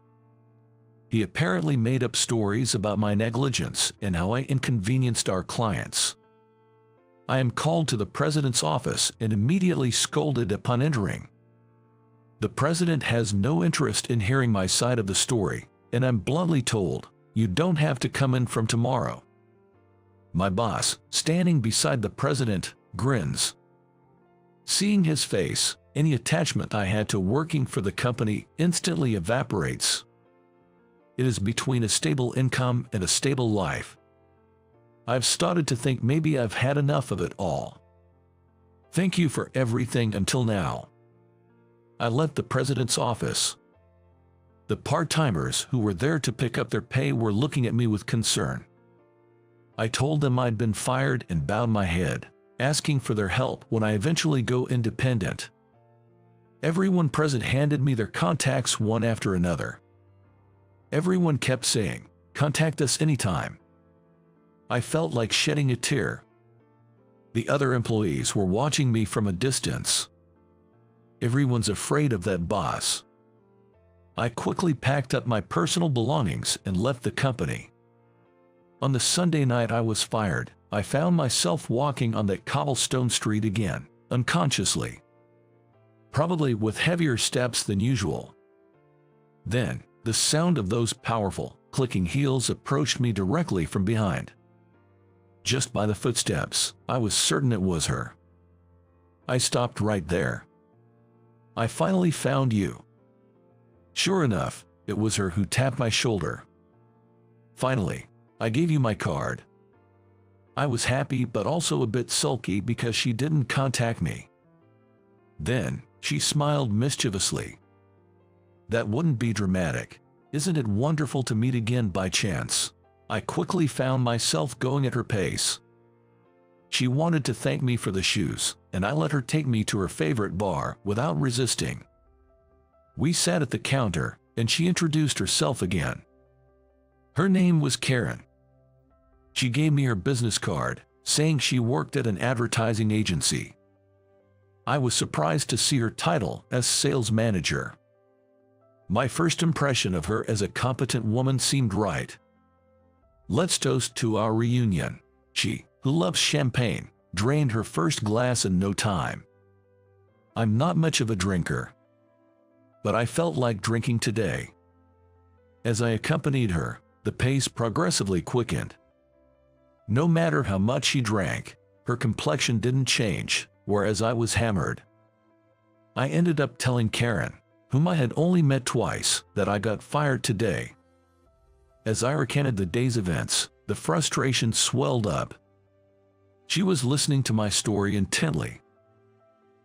He apparently made up stories about my negligence and how I inconvenienced our clients. I am called to the president's office and immediately scolded upon entering. The president has no interest in hearing my side of the story, and I'm bluntly told, "You don't have to come in from tomorrow." My boss, standing beside the president, grins. Seeing his face, any attachment I had to working for the company instantly evaporates. It is between a stable income and a stable life. I've started to think maybe I've had enough of it all. Thank you for everything until now. I left the president's office. The part-timers who were there to pick up their pay were looking at me with concern. I told them I'd been fired and bowed my head, asking for their help when I eventually go independent. Everyone present handed me their contacts one after another. Everyone kept saying, "Contact us anytime." I felt like shedding a tear. The other employees were watching me from a distance. Everyone's afraid of that boss. I quickly packed up my personal belongings and left the company. On the Sunday night I was fired, I found myself walking on that cobblestone street again, unconsciously. Probably with heavier steps than usual. Then, the sound of those powerful, clicking heels approached me directly from behind. Just by the footsteps, I was certain it was her. I stopped right there. "I finally found you." Sure enough, it was her who tapped my shoulder. "Finally, I gave you my card." I was happy but also a bit sulky because she didn't contact me. Then, she smiled mischievously. "That wouldn't be dramatic. Isn't it wonderful to meet again by chance?" I quickly found myself going at her pace. She wanted to thank me for the shoes, and I let her take me to her favorite bar without resisting. We sat at the counter, and she introduced herself again. Her name was Karen. She gave me her business card, saying she worked at an advertising agency. I was surprised to see her title as sales manager. My first impression of her as a competent woman seemed right. "Let's toast to our reunion." She, who loves champagne, drained her first glass in no time. I'm not much of a drinker, but I felt like drinking today. As I accompanied her, the pace progressively quickened. No matter how much she drank, her complexion didn't change, whereas I was hammered. I ended up telling Karen, whom I had only met twice, that I got fired today. As I recounted the day's events, the frustration swelled up. She was listening to my story intently.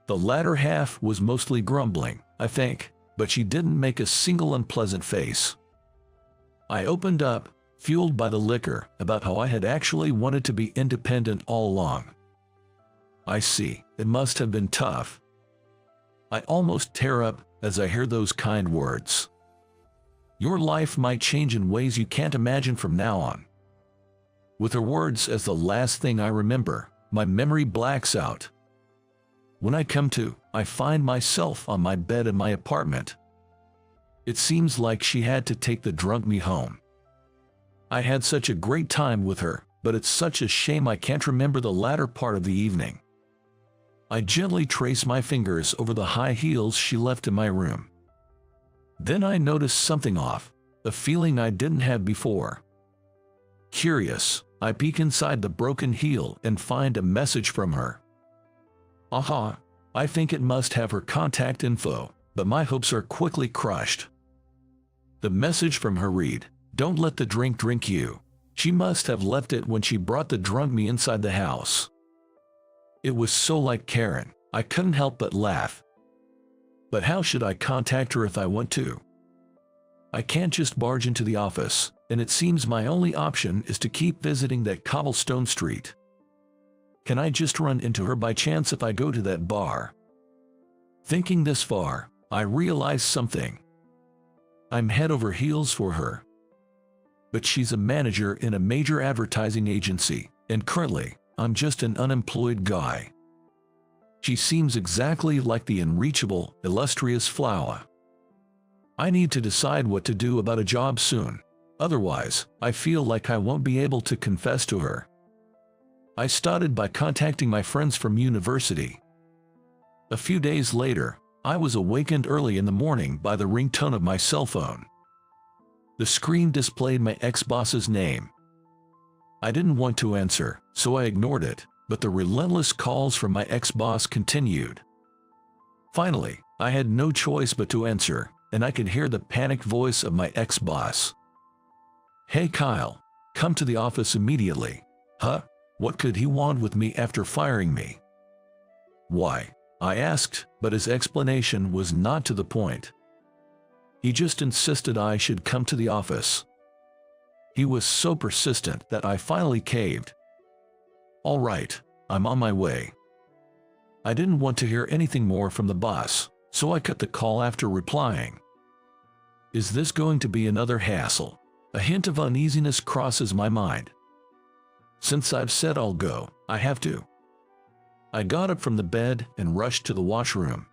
The latter half was mostly grumbling, I think, but she didn't make a single unpleasant face. I opened up, fueled by the liquor, about how I had actually wanted to be independent all along. "I see, it must have been tough." I almost tear up as I hear those kind words. "Your life might change in ways you can't imagine from now on." With her words as the last thing I remember, my memory blacks out. When I come to, I find myself on my bed in my apartment. It seems like she had to take the drunk me home. I had such a great time with her, but it's such a shame I can't remember the latter part of the evening. I gently trace my fingers over the high heels she left in my room. Then I notice something off, a feeling I didn't have before. Curious, I peek inside the broken heel and find a message from her. Aha, I think it must have her contact info, but my hopes are quickly crushed. The message from her read, "Don't let the drink drink you." She must have left it when she brought the drunk me inside the house. It was so like Karen, I couldn't help but laugh. But how should I contact her if I want to? I can't just barge into the office, and it seems my only option is to keep visiting that cobblestone street. Can I just run into her by chance if I go to that bar? Thinking this far, I realize something. I'm head over heels for her. But she's a manager in a major advertising agency, and currently, I'm just an unemployed guy. She seems exactly like the unreachable, illustrious Flower. I need to decide what to do about a job soon. Otherwise, I feel like I won't be able to confess to her. I started by contacting my friends from university. A few days later, I was awakened early in the morning by the ringtone of my cell phone. The screen displayed my ex-boss's name. I didn't want to answer, so I ignored it, but the relentless calls from my ex-boss continued. Finally, I had no choice but to answer, and I could hear the panicked voice of my ex-boss. "Hey Kyle, come to the office immediately." Huh? What could he want with me after firing me? Why? I asked, but his explanation was not to the point. He just insisted I should come to the office. He was so persistent that I finally caved. "All right, I'm on my way." I didn't want to hear anything more from the boss, so I cut the call after replying. Is this going to be another hassle? A hint of uneasiness crosses my mind. Since I've said I'll go, I have to. I got up from the bed and rushed to the washroom.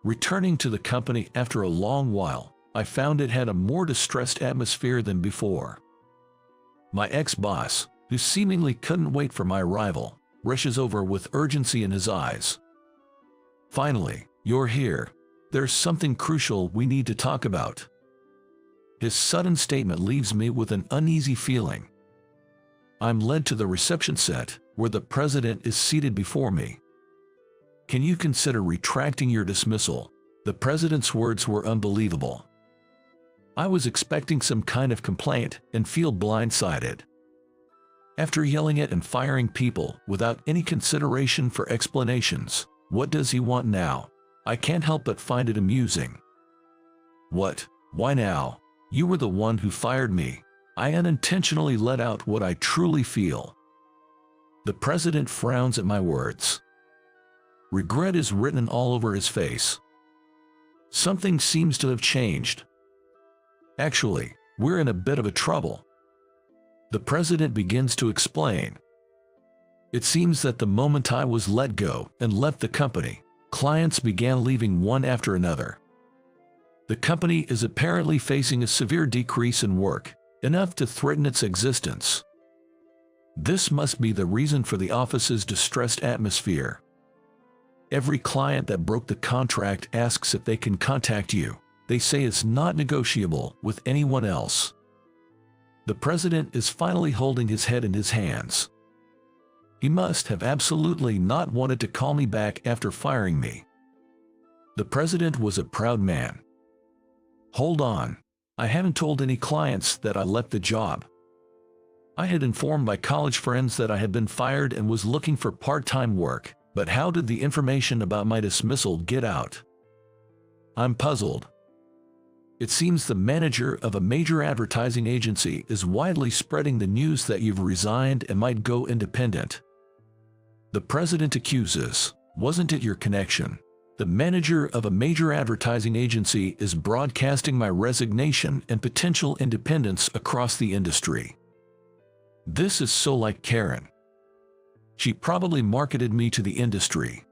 Returning to the company after a long while, I found it had a more distressed atmosphere than before. My ex-boss, who seemingly couldn't wait for my arrival, rushes over with urgency in his eyes. "Finally, you're here. There's something crucial we need to talk about." His sudden statement leaves me with an uneasy feeling. I'm led to the reception set, where the president is seated before me. "Can you consider retracting your dismissal?" The president's words were unbelievable. I was expecting some kind of complaint and feel blindsided. After yelling at and firing people without any consideration for explanations, what does he want now? I can't help but find it amusing. "What? Why now? You were the one who fired me." I unintentionally let out what I truly feel. The president frowns at my words. Regret is written all over his face. Something seems to have changed. "Actually, we're in a bit of a trouble." The president begins to explain. "It seems that the moment I was let go and left the company, clients began leaving one after another. The company is apparently facing a severe decrease in work, enough to threaten its existence. This must be the reason for the office's distressed atmosphere. Every client that broke the contract asks if they can contact you. They say it's not negotiable with anyone else." The president is finally holding his head in his hands. He must have absolutely not wanted to call me back after firing me. The president was a proud man. "Hold on. I haven't told any clients that I left the job. I had informed my college friends that I had been fired and was looking for part-time work, but how did the information about my dismissal get out?" I'm puzzled. It seems the manager of a major advertising agency is widely spreading the news that you've resigned and might go independent. The president accuses, "Wasn't it your connection? The manager of a major advertising agency is broadcasting my resignation and potential independence across the industry." This is so like Karen. She probably marketed me to the industry.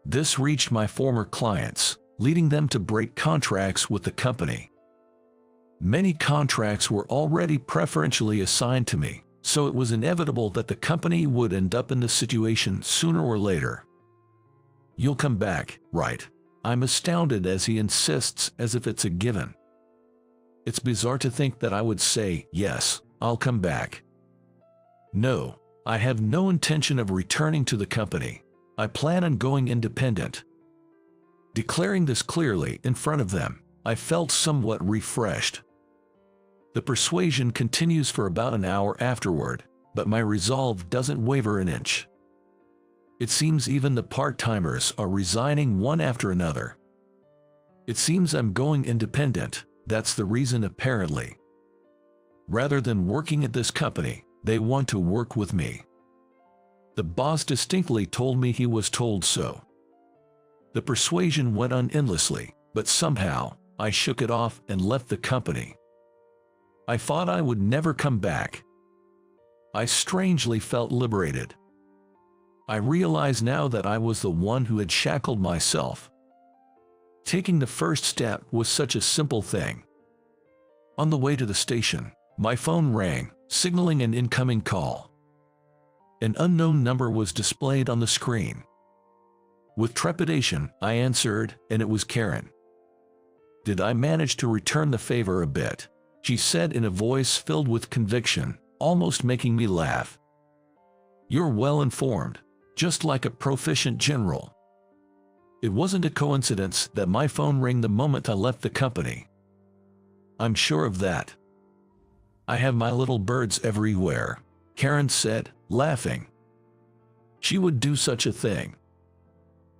This reached my former clients, leading them to break contracts with the company. Many contracts were already preferentially assigned to me, so it was inevitable that the company would end up in this situation sooner or later. "You'll come back, right?" I'm astounded as he insists as if it's a given. It's bizarre to think that I would say, "Yes, I'll come back." No, I have no intention of returning to the company. I plan on going independent. Declaring this clearly in front of them, I felt somewhat refreshed. The persuasion continues for about an hour afterward, but my resolve doesn't waver an inch. It seems even the part-timers are resigning one after another. It seems I'm going independent, that's the reason apparently. Rather than working at this company, they want to work with me. The boss distinctly told me he was told so. The persuasion went on endlessly, but somehow, I shook it off and left the company. I thought I would never come back. I strangely felt liberated. I realize now that I was the one who had shackled myself. Taking the first step was such a simple thing. On the way to the station, my phone rang, signaling an incoming call. An unknown number was displayed on the screen. With trepidation, I answered, and it was Karen. "Did I manage to return the favor a bit?" she said in a voice filled with conviction, almost making me laugh. "You're well informed, just like a proficient general." It wasn't a coincidence that my phone rang the moment I left the company. I'm sure of that. "I have my little birds everywhere," Karen said, laughing. She would do such a thing.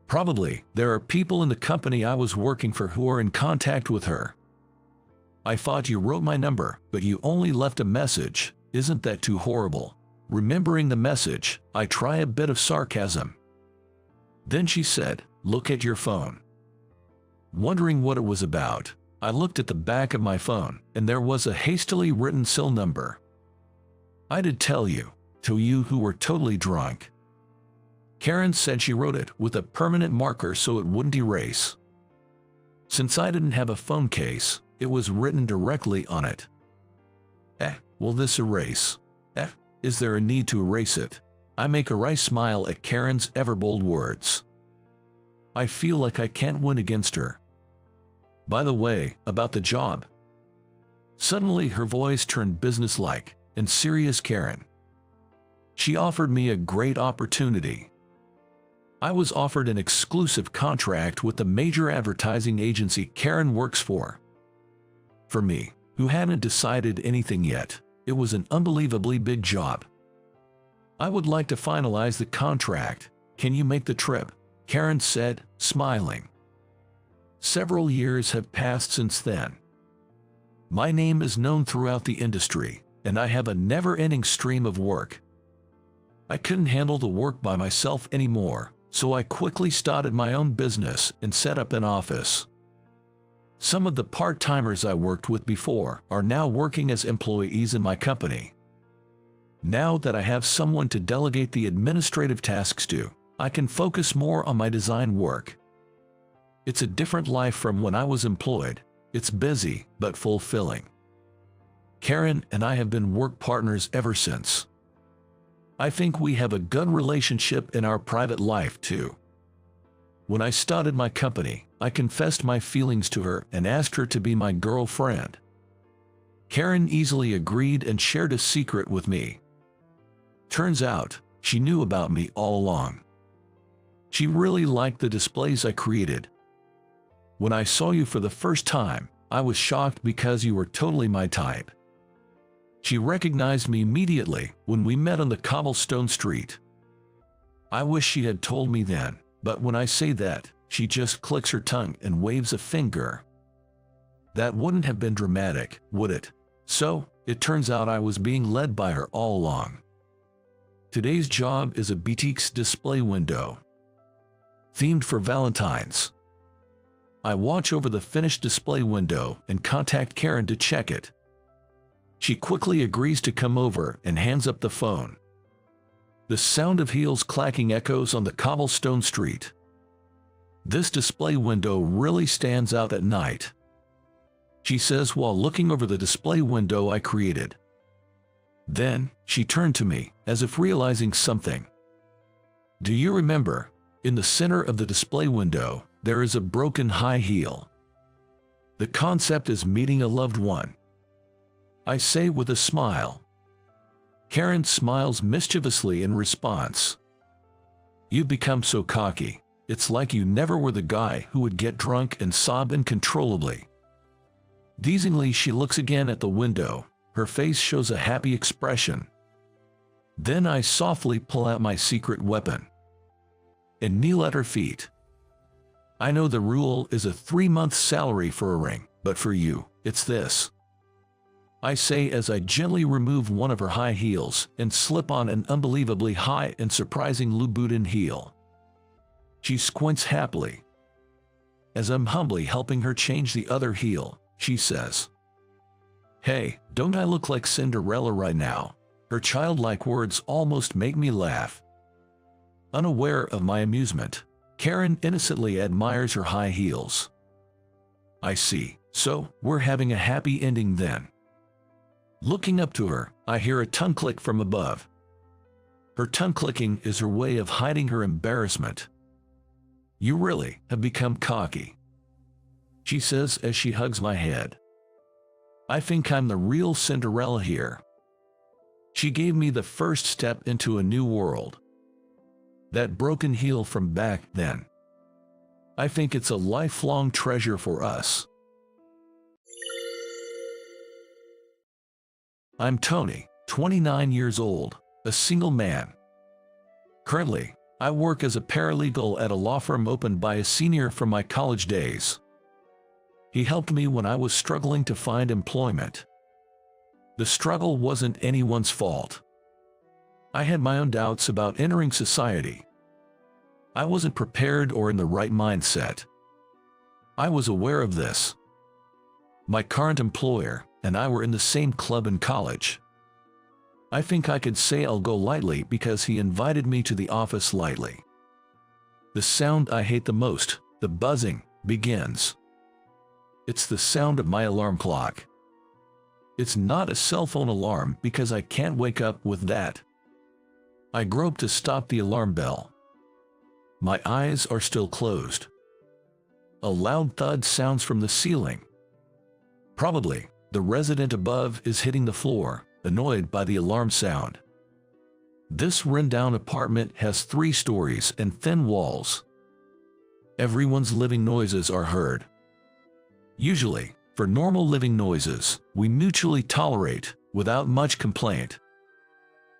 "Probably, there are people in the company I was working for who are in contact with her." "I thought you wrote my number, but you only left a message. Isn't that too horrible?" Remembering the message, I try a bit of sarcasm. Then she said, "Look at your phone." Wondering what it was about, I looked at the back of my phone, and there was a hastily written cell number. "I did tell you, to you who were totally drunk." Karen said she wrote it with a permanent marker so it wouldn't erase. Since I didn't have a phone case, it was written directly on it. Will this erase? Is there a need to erase it? I make a wry smile at Karen's ever-bold words. I feel like I can't win against her. "By the way, about the job." Suddenly her voice turned businesslike and serious. Karen. She offered me a great opportunity. I was offered an exclusive contract with the major advertising agency Karen works for. For me, who hadn't decided anything yet, it was an unbelievably big job. "I would like to finalize the contract. Can you make the trip?" Karen said, smiling. Several years have passed since then. My name is known throughout the industry, and I have a never-ending stream of work. I couldn't handle the work by myself anymore, so I quickly started my own business and set up an office. Some of the part-timers I worked with before are now working as employees in my company. Now that I have someone to delegate the administrative tasks to, I can focus more on my design work. It's a different life from when I was employed. It's busy, but fulfilling. Karen and I have been work partners ever since. I think we have a good relationship in our private life too. When I started my company, I confessed my feelings to her and asked her to be my girlfriend. Karen easily agreed and shared a secret with me. Turns out, she knew about me all along. She really liked the displays I created. "When I saw you for the first time, I was shocked because you were totally my type." She recognized me immediately when we met on the cobblestone street. I wish she had told me then, but when I say that, she just clicks her tongue and waves a finger. That wouldn't have been dramatic, would it? So, it turns out I was being led by her all along. Today's job is a boutique's display window, themed for Valentine's. I watch over the finished display window and contact Karen to check it. She quickly agrees to come over and hands up the phone. The sound of heels clacking echoes on the cobblestone street. This display window really stands out at night, she says while looking over the display window I created. Then, she turned to me, as if realizing something. "Do you remember? In the center of the display window, there is a broken high heel. The concept is meeting a loved one," I say with a smile. Karen smiles mischievously in response. "You've become so cocky. It's like you never were the guy who would get drunk and sob uncontrollably." Teasingly, she looks again at the window. Her face shows a happy expression. Then I softly pull out my secret weapon and kneel at her feet. "I know the rule is a 3-month salary for a ring, but for you, it's this," I say as I gently remove one of her high heels and slip on an unbelievably high and surprising Louboutin heel. She squints happily. As I'm humbly helping her change the other heel, she says, "Hey, don't I look like Cinderella right now?" Her childlike words almost make me laugh. Unaware of my amusement, Karen innocently admires her high heels. I see, so we're having a happy ending then. Looking up to her, I hear a tongue click from above. Her tongue clicking is her way of hiding her embarrassment. "You really have become cocky," she says as she hugs my head. "I think I'm the real Cinderella here." She gave me the first step into a new world. That broken heel from back then. I think it's a lifelong treasure for us. I'm Tony, 29 years old, a single man. Currently, I work as a paralegal at a law firm opened by a senior from my college days. He helped me when I was struggling to find employment. The struggle wasn't anyone's fault. I had my own doubts about entering society. I wasn't prepared or in the right mindset. I was aware of this. My current employer and I were in the same club in college. I think I could say I'll go lightly because he invited me to the office lightly. The sound I hate the most, the buzzing, begins. It's the sound of my alarm clock. It's not a cell phone alarm because I can't wake up with that. I grope to stop the alarm bell. My eyes are still closed. A loud thud sounds from the ceiling. Probably, the resident above is hitting the floor, annoyed by the alarm sound. This rundown apartment has 3 stories and thin walls. Everyone's living noises are heard. Usually, for normal living noises, we mutually tolerate, without much complaint.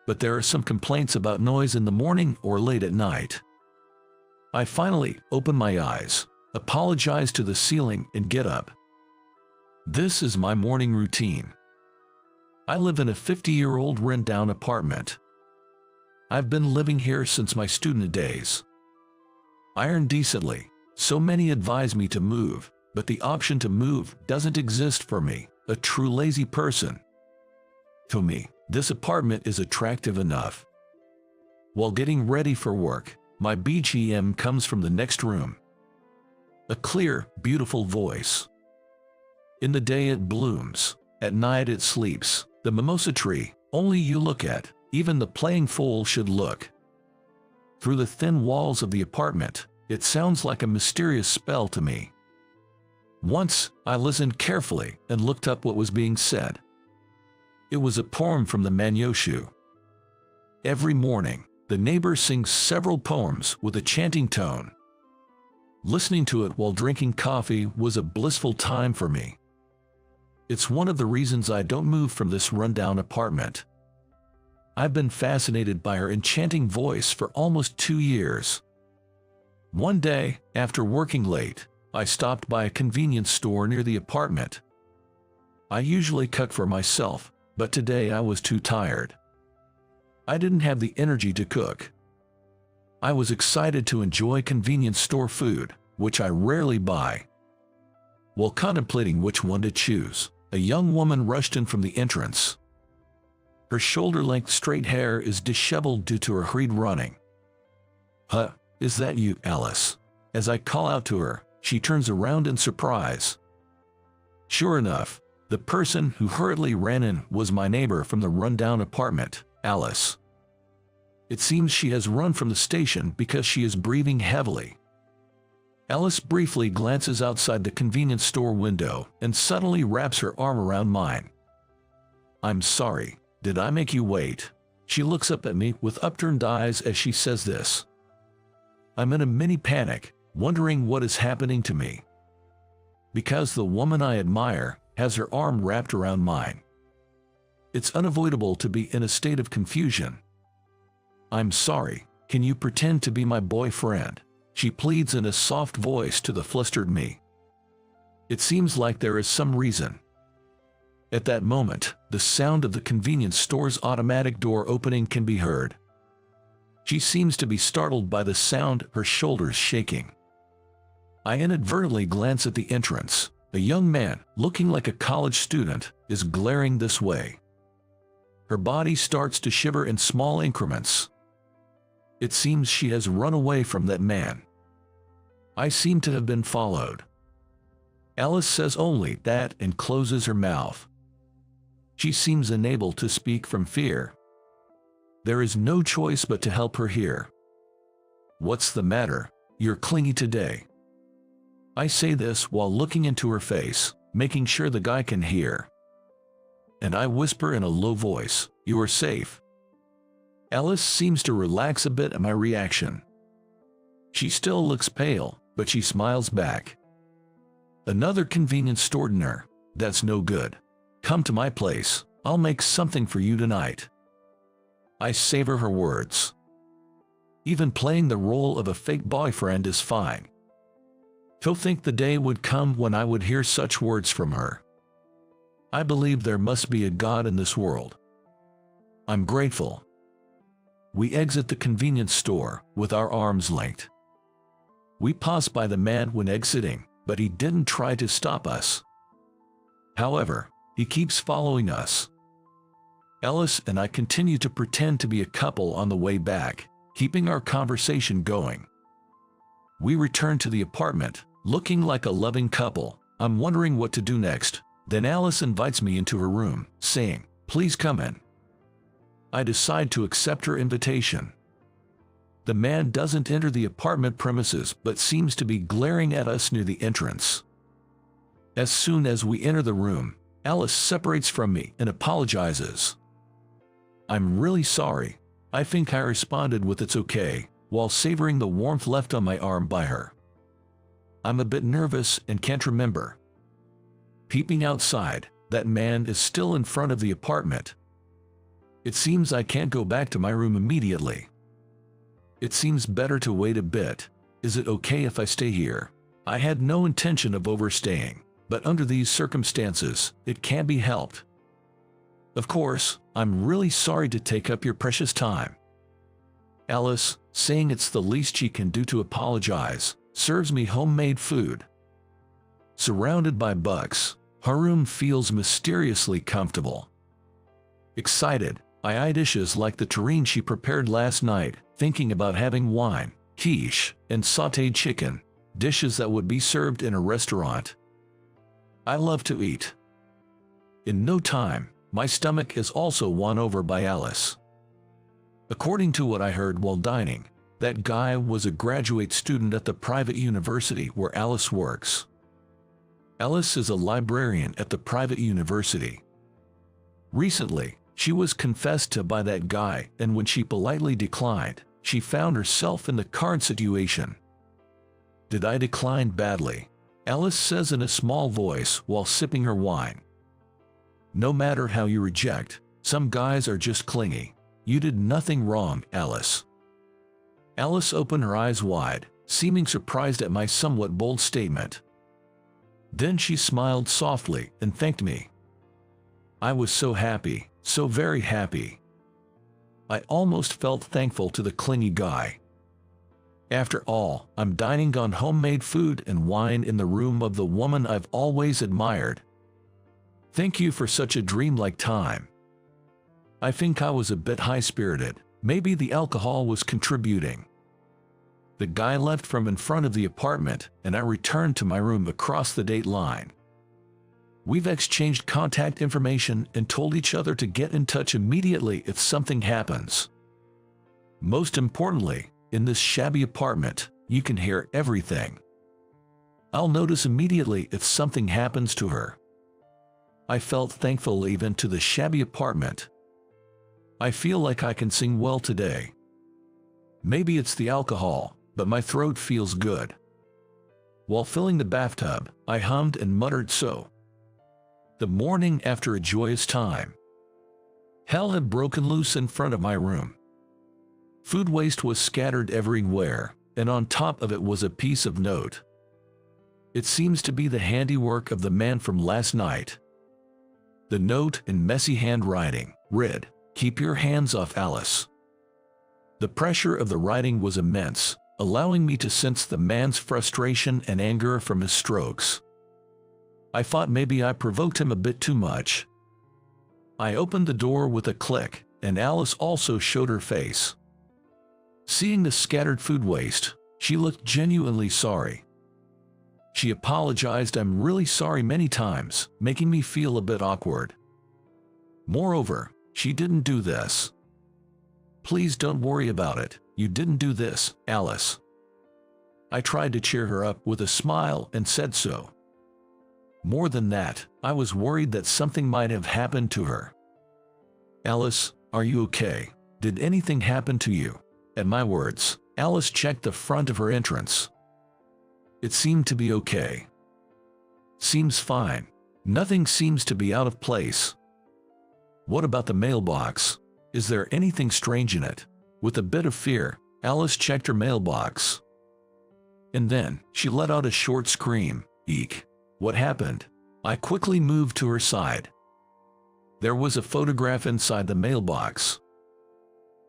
But there are some complaints about noise in the morning or late at night. I finally open my eyes, apologize to the ceiling, and get up. This is my morning routine. I live in a 50-year-old rent-down apartment. I've been living here since my student days. I earn decently, so many advise me to move, but the option to move doesn't exist for me, a true lazy person. To me, this apartment is attractive enough. While getting ready for work, my BGM comes from the next room. A clear, beautiful voice. In the day it blooms, at night it sleeps, the mimosa tree, only you look at, even the playing fool should look. Through the thin walls of the apartment, it sounds like a mysterious spell to me. Once, I listened carefully and looked up what was being said. It was a poem from the Manyoshu. Every morning, the neighbor sings several poems with a chanting tone. Listening to it while drinking coffee was a blissful time for me. It's one of the reasons I don't move from this rundown apartment. I've been fascinated by her enchanting voice for almost 2 years. One day, after working late, I stopped by a convenience store near the apartment. I usually cook for myself, but today I was too tired. I didn't have the energy to cook. I was excited to enjoy convenience store food, which I rarely buy. While contemplating which one to choose, a young woman rushed in from the entrance. Her shoulder-length straight hair is disheveled due to her hurried running. "Huh, is that you, Alice?" As I call out to her, she turns around in surprise. Sure enough, The person who hurriedly ran in was my neighbor from the rundown apartment, Alice. It seems she has run from the station because she is breathing heavily. Alice briefly glances outside the convenience store window and suddenly wraps her arm around mine. "I'm sorry. Did I make you wait?" She looks up at me with upturned eyes as she says this. I'm in a mini panic, wondering what is happening to me. Because the woman I admire has her arm wrapped around mine. It's unavoidable to be in a state of confusion. "I'm sorry, can you pretend to be my boyfriend?" She pleads in a soft voice to the flustered me. It seems like there is some reason. At that moment, the sound of the convenience store's automatic door opening can be heard. She seems to be startled by the sound, her shoulders shaking. I inadvertently glance at the entrance. A young man, looking like a college student, is glaring this way. Her body starts to shiver in small increments. It seems she has run away from that man. I seem to have been followed. Alice says only that and closes her mouth. She seems unable to speak from fear. There is no choice but to help her here. "What's the matter? You're clingy today." I say this while looking into her face, making sure the guy can hear. And I whisper in a low voice, "You are safe." Alice seems to relax a bit at my reaction. She still looks pale, but she smiles back. "Another convenience store dinner? That's no good. Come to my place, I'll make something for you tonight." I savor her words. Even playing the role of a fake boyfriend is fine. To think the day would come when I would hear such words from her. I believe there must be a God in this world. I'm grateful. We exit the convenience store with our arms linked. We pass by the man when exiting, but he didn't try to stop us. However, he keeps following us. Alice and I continue to pretend to be a couple on the way back, keeping our conversation going. We return to the apartment, looking like a loving couple. I'm wondering what to do next. Then Alice invites me into her room, saying, "Please come in." I decide to accept her invitation. The man doesn't enter the apartment premises but seems to be glaring at us near the entrance. As soon as we enter the room, Alice separates from me and apologizes. "I'm really sorry." I think I responded with "it's okay," while savoring the warmth left on my arm by her. I'm a bit nervous and can't remember. Peeping outside, that man is still in front of the apartment. It seems I can't go back to my room immediately. It seems better to wait a bit. Is it okay if I stay here? I had no intention of overstaying, but under these circumstances, it can't be helped. Of course, I'm really sorry to take up your precious time. Alice, saying it's the least she can do to apologize, serves me homemade food. Surrounded by bugs, her room feels mysteriously comfortable. Excited, I eye dishes like the terrine she prepared last night, thinking about having wine, quiche, and sautéed chicken, dishes that would be served in a restaurant. I love to eat. In no time, my stomach is also won over by Alice. According to what I heard while dining, that guy was a graduate student at the private university where Alice works. Alice is a librarian at the private university. Recently, she was confessed to by that guy, and when she politely declined, she found herself in the current situation. "Did I decline badly?" Alice says in a small voice while sipping her wine. "No matter how you reject, some guys are just clingy. You did nothing wrong, Alice." Alice opened her eyes wide, seeming surprised at my somewhat bold statement. Then she smiled softly and thanked me. I was so happy, so very happy. I almost felt thankful to the clingy guy. After all, I'm dining on homemade food and wine in the room of the woman I've always admired. Thank you for such a dreamlike time. I think I was a bit high-spirited. Maybe the alcohol was contributing. The guy left from in front of the apartment, and I returned to my room across the date line. We've exchanged contact information and told each other to get in touch immediately if something happens. Most importantly, in this shabby apartment, you can hear everything. I'll notice immediately if something happens to her. I felt thankful even to the shabby apartment. I feel like I can sing well today. Maybe it's the alcohol, but my throat feels good. While filling the bathtub, I hummed and muttered so. The morning after a joyous time. Hell had broken loose in front of my room. Food waste was scattered everywhere, and on top of it was a piece of note. It seems to be the handiwork of the man from last night. The note, in messy handwriting, read, "Keep your hands off Alice." The pressure of the writing was immense, allowing me to sense the man's frustration and anger from his strokes. I thought maybe I provoked him a bit too much. I opened the door with a click, and Alice also showed her face. Seeing the scattered food waste, she looked genuinely sorry. She apologized "I'm really sorry" many times, making me feel a bit awkward. Moreover, she didn't do this. "Please don't worry about it, you didn't do this, Alice." I tried to cheer her up with a smile and said so. More than that, I was worried that something might have happened to her. "Alice, are you okay? Did anything happen to you?" At my words, Alice checked the front of her entrance. It seemed to be okay. "Seems fine. Nothing seems to be out of place." "What about the mailbox? Is there anything strange in it?" With a bit of fear, Alice checked her mailbox. And then, she let out a short scream. "Eek. What happened?" I quickly moved to her side. There was a photograph inside the mailbox.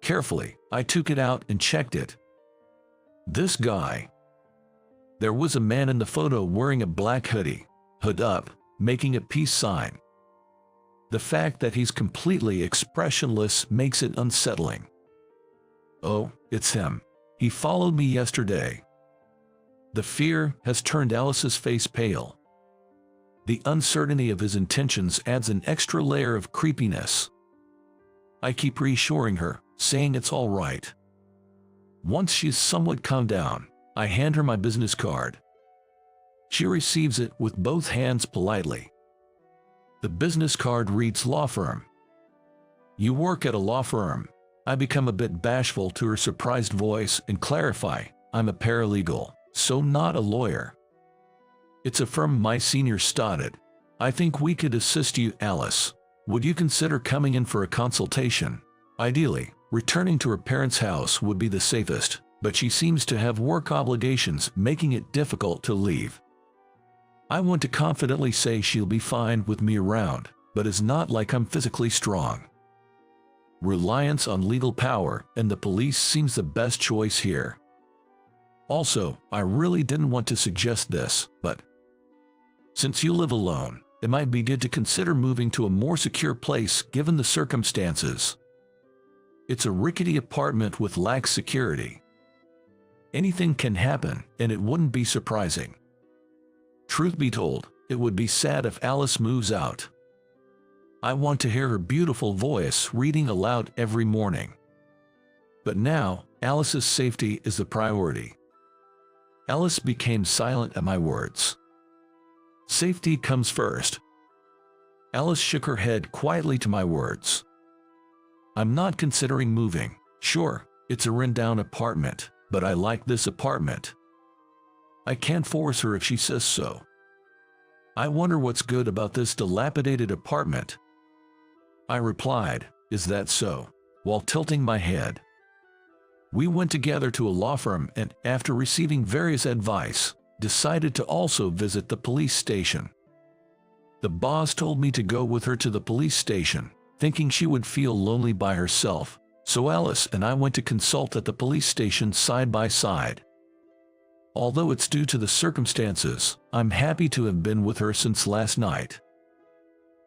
Carefully, I took it out and checked it. This guy. There was a man in the photo wearing a black hoodie, hood up, making a peace sign. The fact that he's completely expressionless makes it unsettling. Oh, it's him. He followed me yesterday. The fear has turned Alice's face pale. The uncertainty of his intentions adds an extra layer of creepiness. I keep reassuring her, saying it's all right. Once she's somewhat calmed down, I hand her my business card. She receives it with both hands politely. The business card reads "Law Firm." "You work at a law firm?" I become a bit bashful to her surprised voice and clarify, "I'm a paralegal, so not a lawyer." "It's a firm my senior started. I think we could assist you, Alice. Would you consider coming in for a consultation? Ideally, returning to her parents' house would be the safest, but she seems to have work obligations making it difficult to leave. I want to confidently say she'll be fine with me around, but it's not like I'm physically strong. Reliance on legal power and the police seems the best choice here. Also, I really didn't want to suggest this, but since you live alone, it might be good to consider moving to a more secure place given the circumstances. It's a rickety apartment with lax security. Anything can happen, and it wouldn't be surprising. Truth be told, it would be sad if Alice moves out. I want to hear her beautiful voice reading aloud every morning. But now, Alice's safety is the priority." Alice became silent at my words. "Safety comes first." Alice shook her head quietly to my words. "I'm not considering moving. Sure, it's a rundown apartment, but I like this apartment. I can't force her if she says so. I wonder what's good about this dilapidated apartment." I replied, "Is that so?" while tilting my head. We went together to a law firm and, after receiving various advice, decided to also visit the police station. The boss told me to go with her to the police station, thinking she would feel lonely by herself, so Alice and I went to consult at the police station side by side. Although it's due to the circumstances, I'm happy to have been with her since last night.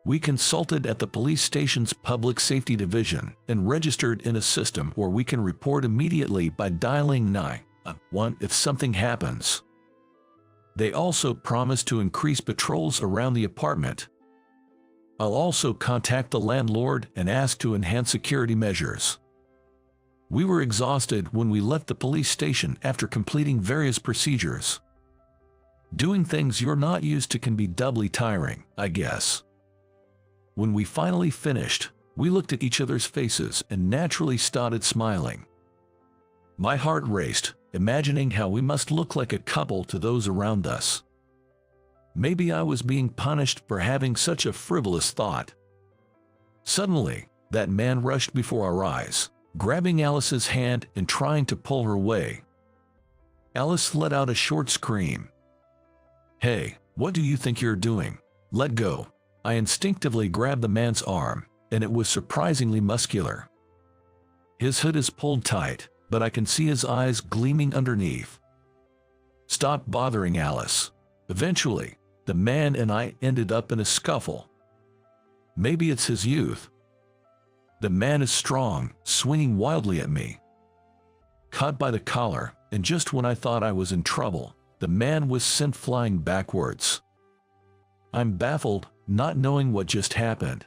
We consulted at the police station's public safety division and registered in a system where we can report immediately by dialing 911 if something happens. They also promised to increase patrols around the apartment, I'll also contact the landlord and ask to enhance security measures. We were exhausted when we left the police station after completing various procedures. Doing things you're not used to can be doubly tiring, I guess. When we finally finished, we looked at each other's faces and naturally started smiling. My heart raced, imagining how we must look like a couple to those around us. Maybe I was being punished for having such a frivolous thought. Suddenly, that man rushed before our eyes, grabbing Alice's hand and trying to pull her away. Alice let out a short scream. "Hey, what do you think you're doing? Let go." I instinctively grabbed the man's arm, and it was surprisingly muscular. His hood is pulled tight, but I can see his eyes gleaming underneath. "Stop bothering Alice." Eventually, the man and I ended up in a scuffle. Maybe it's his youth. The man is strong, swinging wildly at me. Caught by the collar, and just when I thought I was in trouble, the man was sent flying backwards. I'm baffled, not knowing what just happened.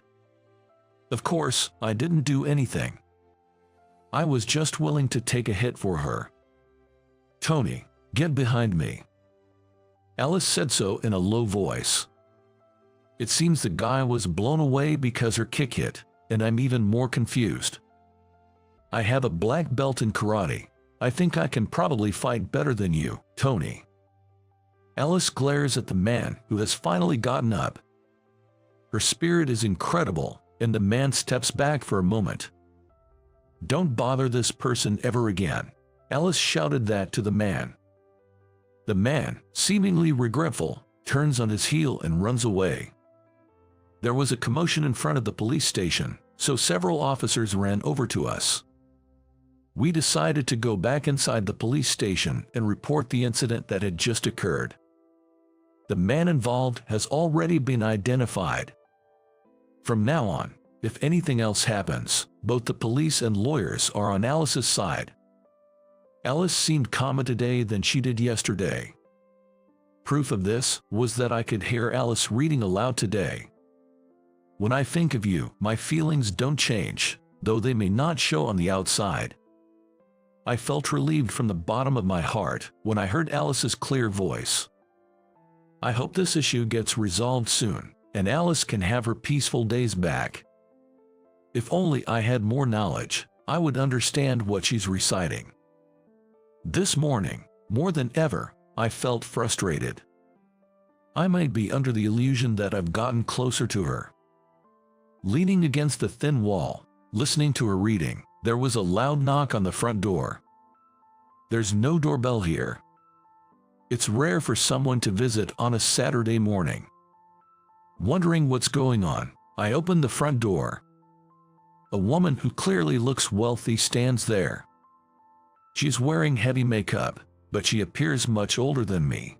Of course, I didn't do anything. I was just willing to take a hit for her. "Tony, get behind me." Alice said so in a low voice. It seems the guy was blown away because her kick hit, and I'm even more confused. "I have a black belt in karate. I think I can probably fight better than you, Tony." Alice glares at the man who has finally gotten up. Her spirit is incredible, and the man steps back for a moment. "Don't bother this person ever again." Alice shouted that to the man. The man, seemingly regretful, turns on his heel and runs away. There was a commotion in front of the police station, so several officers ran over to us. We decided to go back inside the police station and report the incident that had just occurred. The man involved has already been identified. From now on, if anything else happens, both the police and lawyers are on Alice's side. Alice seemed calmer today than she did yesterday. Proof of this was that I could hear Alice reading aloud today. "When I think of you, my feelings don't change, though they may not show on the outside." I felt relieved from the bottom of my heart when I heard Alice's clear voice. I hope this issue gets resolved soon, and Alice can have her peaceful days back. If only I had more knowledge, I would understand what she's reciting. This morning, more than ever, I felt frustrated. I might be under the illusion that I've gotten closer to her. Leaning against the thin wall, listening to her reading, there was a loud knock on the front door. There's no doorbell here. It's rare for someone to visit on a Saturday morning. Wondering what's going on, I opened the front door. A woman who clearly looks wealthy stands there. She's wearing heavy makeup, but she appears much older than me.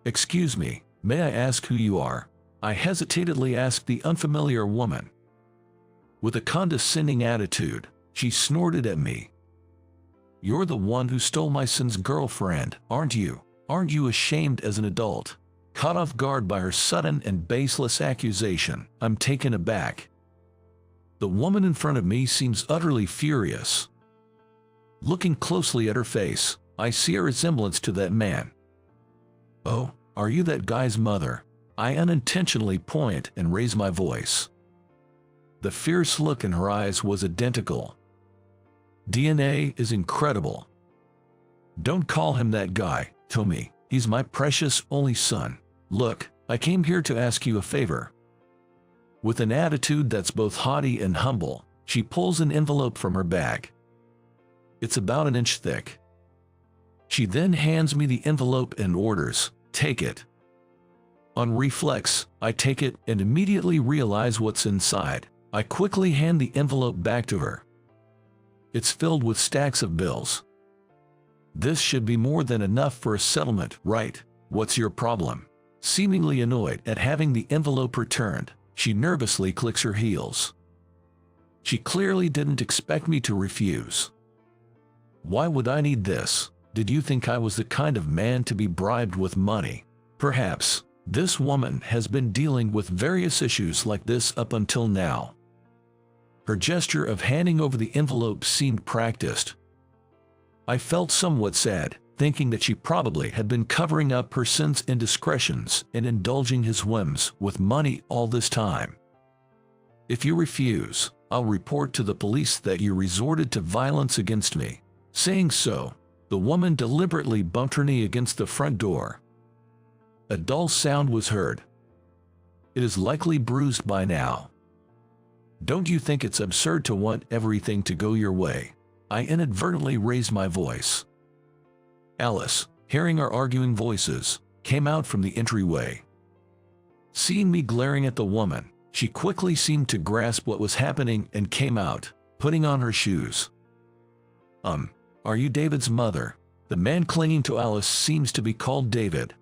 "Excuse me, may I ask who you are?" I hesitantly asked the unfamiliar woman. With a condescending attitude, she snorted at me. "You're the one who stole my son's girlfriend, aren't you? Aren't you ashamed as an adult?" Caught off guard by her sudden and baseless accusation, I'm taken aback. The woman in front of me seems utterly furious. Looking closely at her face, I see a resemblance to that man. "Oh, are you that guy's mother?" I unintentionally point and raise my voice. The fierce look in her eyes was identical. DNA is incredible. "Don't call him that guy, Tommy. He's my precious only son. Look, I came here to ask you a favor." With an attitude that's both haughty and humble, she pulls an envelope from her bag. It's about an inch thick. She then hands me the envelope and orders, "Take it." On reflex, I take it and immediately realize what's inside. I quickly hand the envelope back to her. It's filled with stacks of bills. "This should be more than enough for a settlement, right? What's your problem?" Seemingly annoyed at having the envelope returned, she nervously clicks her heels. She clearly didn't expect me to refuse. "Why would I need this? Did you think I was the kind of man to be bribed with money?" "Perhaps, This woman has been dealing with various issues like this up until now. Her gesture of handing over the envelope seemed practiced. I felt somewhat sad, thinking that she probably had been covering up her sins, indiscretions, and indulging his whims with money all this time. If you refuse, I'll report to the police that you resorted to violence against me. Saying so, the woman deliberately bumped her knee against the front door. A dull sound was heard. It is likely bruised by now. Don't you think it's absurd to want everything to go your way? I inadvertently raised my voice. Alice, hearing our arguing voices, came out from the entryway. Seeing me glaring at the woman, she quickly seemed to grasp what was happening and came out, putting on her shoes. Are you David's mother? The man clinging to Alice seems to be called David.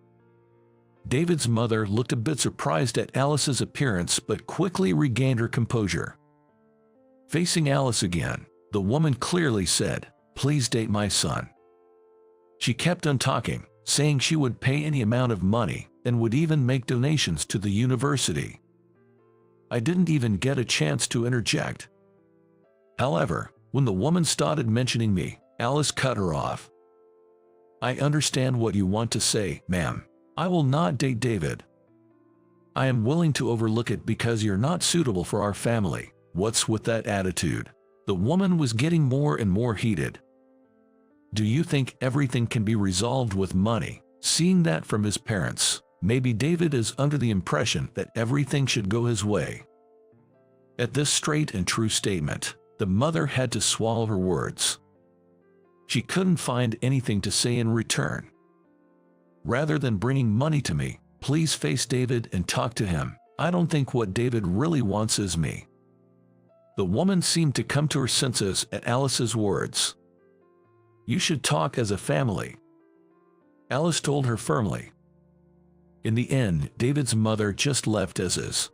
David's mother looked a bit surprised at Alice's appearance but quickly regained her composure. Facing Alice again, the woman clearly said, "Please date my son." She kept on talking, saying she would pay any amount of money and would even make donations to the university. I didn't even get a chance to interject. However, when the woman started mentioning me, Alice cut her off. "I understand what you want to say, ma'am. I will not date David. I am willing to overlook it because you're not suitable for our family." What's with that attitude? The woman was getting more and more heated. Do you think everything can be resolved with money? Seeing that from his parents, maybe David is under the impression that everything should go his way. At this straight and true statement, the mother had to swallow her words. She couldn't find anything to say in return. Rather than bringing money to me, please face David and talk to him. I don't think what David really wants is me. The woman seemed to come to her senses at Alice's words. You should talk as a family, Alice told her firmly. In the end, David's mother just left as is.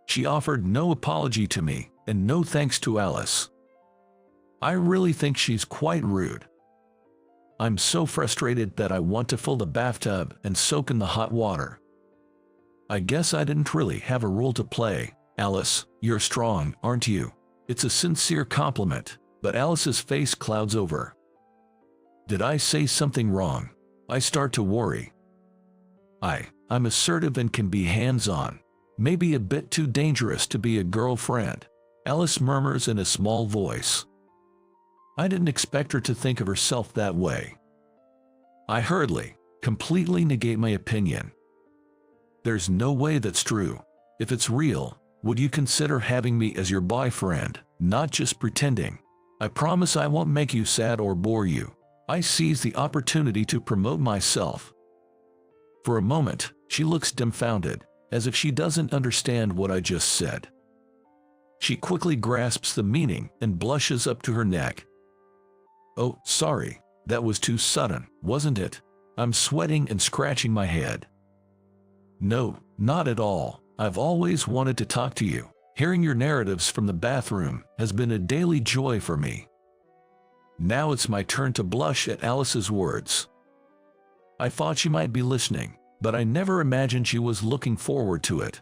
She offered no apology to me and no thanks to Alice. I really think she's quite rude. I'm so frustrated that I want to fill the bathtub and soak in the hot water. I guess I didn't really have a role to play. Alice, you're strong, aren't you? It's a sincere compliment, but Alice's face clouds over. Did I say something wrong? I start to worry. I'm assertive and can be hands-on. Maybe a bit too dangerous to be a girlfriend, Alice murmurs in a small voice. I didn't expect her to think of herself that way. I hurriedly, completely negate my opinion. There's no way that's true. If it's real, would you consider having me as your boyfriend, not just pretending? I promise I won't make you sad or bore you. I seize the opportunity to promote myself. For a moment, she looks dumbfounded, as if she doesn't understand what I just said. She quickly grasps the meaning and blushes up to her neck. Oh, sorry, that was too sudden, wasn't it? I'm sweating and scratching my head. No, not at all. I've always wanted to talk to you. Hearing your narratives from the bathroom has been a daily joy for me. Now it's my turn to blush at Alice's words. I thought she might be listening, but I never imagined she was looking forward to it.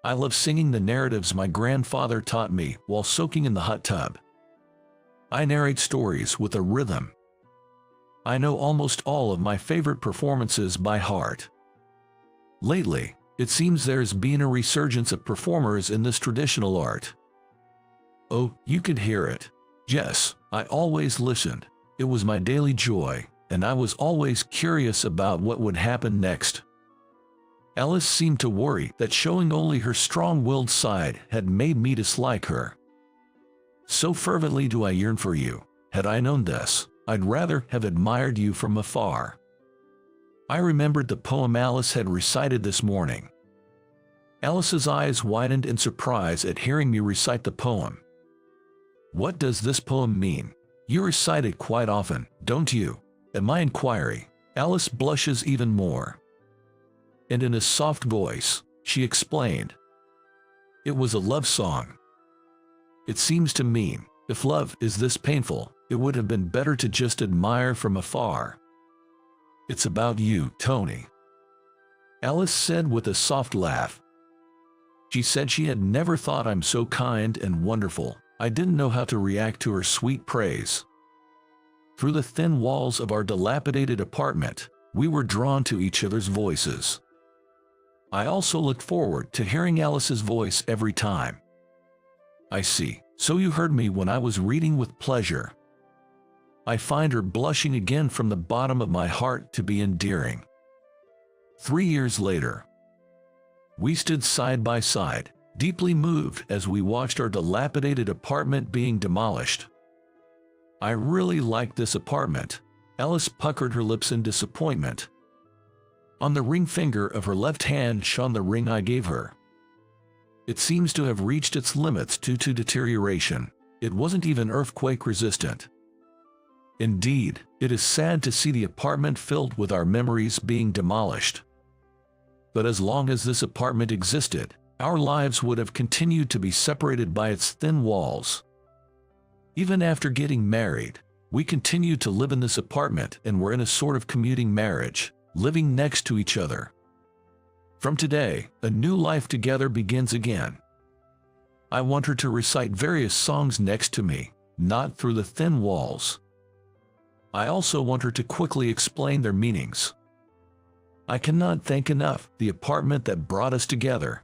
I love singing the narratives my grandfather taught me while soaking in the hot tub. I narrate stories with a rhythm. I know almost all of my favorite performances by heart. Lately, it seems there's been a resurgence of performers in this traditional art. Oh, you could hear it. Yes, I always listened. It was my daily joy, and I was always curious about what would happen next. Alice seemed to worry that showing only her strong-willed side had made me dislike her. So fervently do I yearn for you. Had I known this, I'd rather have admired you from afar. I remembered the poem Alice had recited this morning. Alice's eyes widened in surprise at hearing me recite the poem. What does this poem mean? You recite it quite often, don't you? At my inquiry, Alice blushes even more. And in a soft voice, she explained. It was a love song. It seems to mean, if love is this painful, it would have been better to just admire from afar. It's about you, Tony. Alice said with a soft laugh. She said she had never thought I'm so kind and wonderful. I didn't know how to react to her sweet praise. Through the thin walls of our dilapidated apartment, we were drawn to each other's voices. I also looked forward to hearing Alice's voice every time. I see. So you heard me when I was reading with pleasure. I find her blushing again from the bottom of my heart to be endearing. 3 years later, we stood side by side, deeply moved as we watched our dilapidated apartment being demolished. I really like this apartment. Alice puckered her lips in disappointment. On the ring finger of her left hand shone the ring I gave her. It seems to have reached its limits due to deterioration. It wasn't even earthquake resistant. Indeed, it is sad to see the apartment filled with our memories being demolished. But as long as this apartment existed, our lives would have continued to be separated by its thin walls. Even after getting married, we continued to live in this apartment and were in a sort of commuting marriage, living next to each other. From today, a new life together begins again. I want her to recite various songs next to me, not through the thin walls. I also want her to quickly explain their meanings. I cannot thank enough the apartment that brought us together.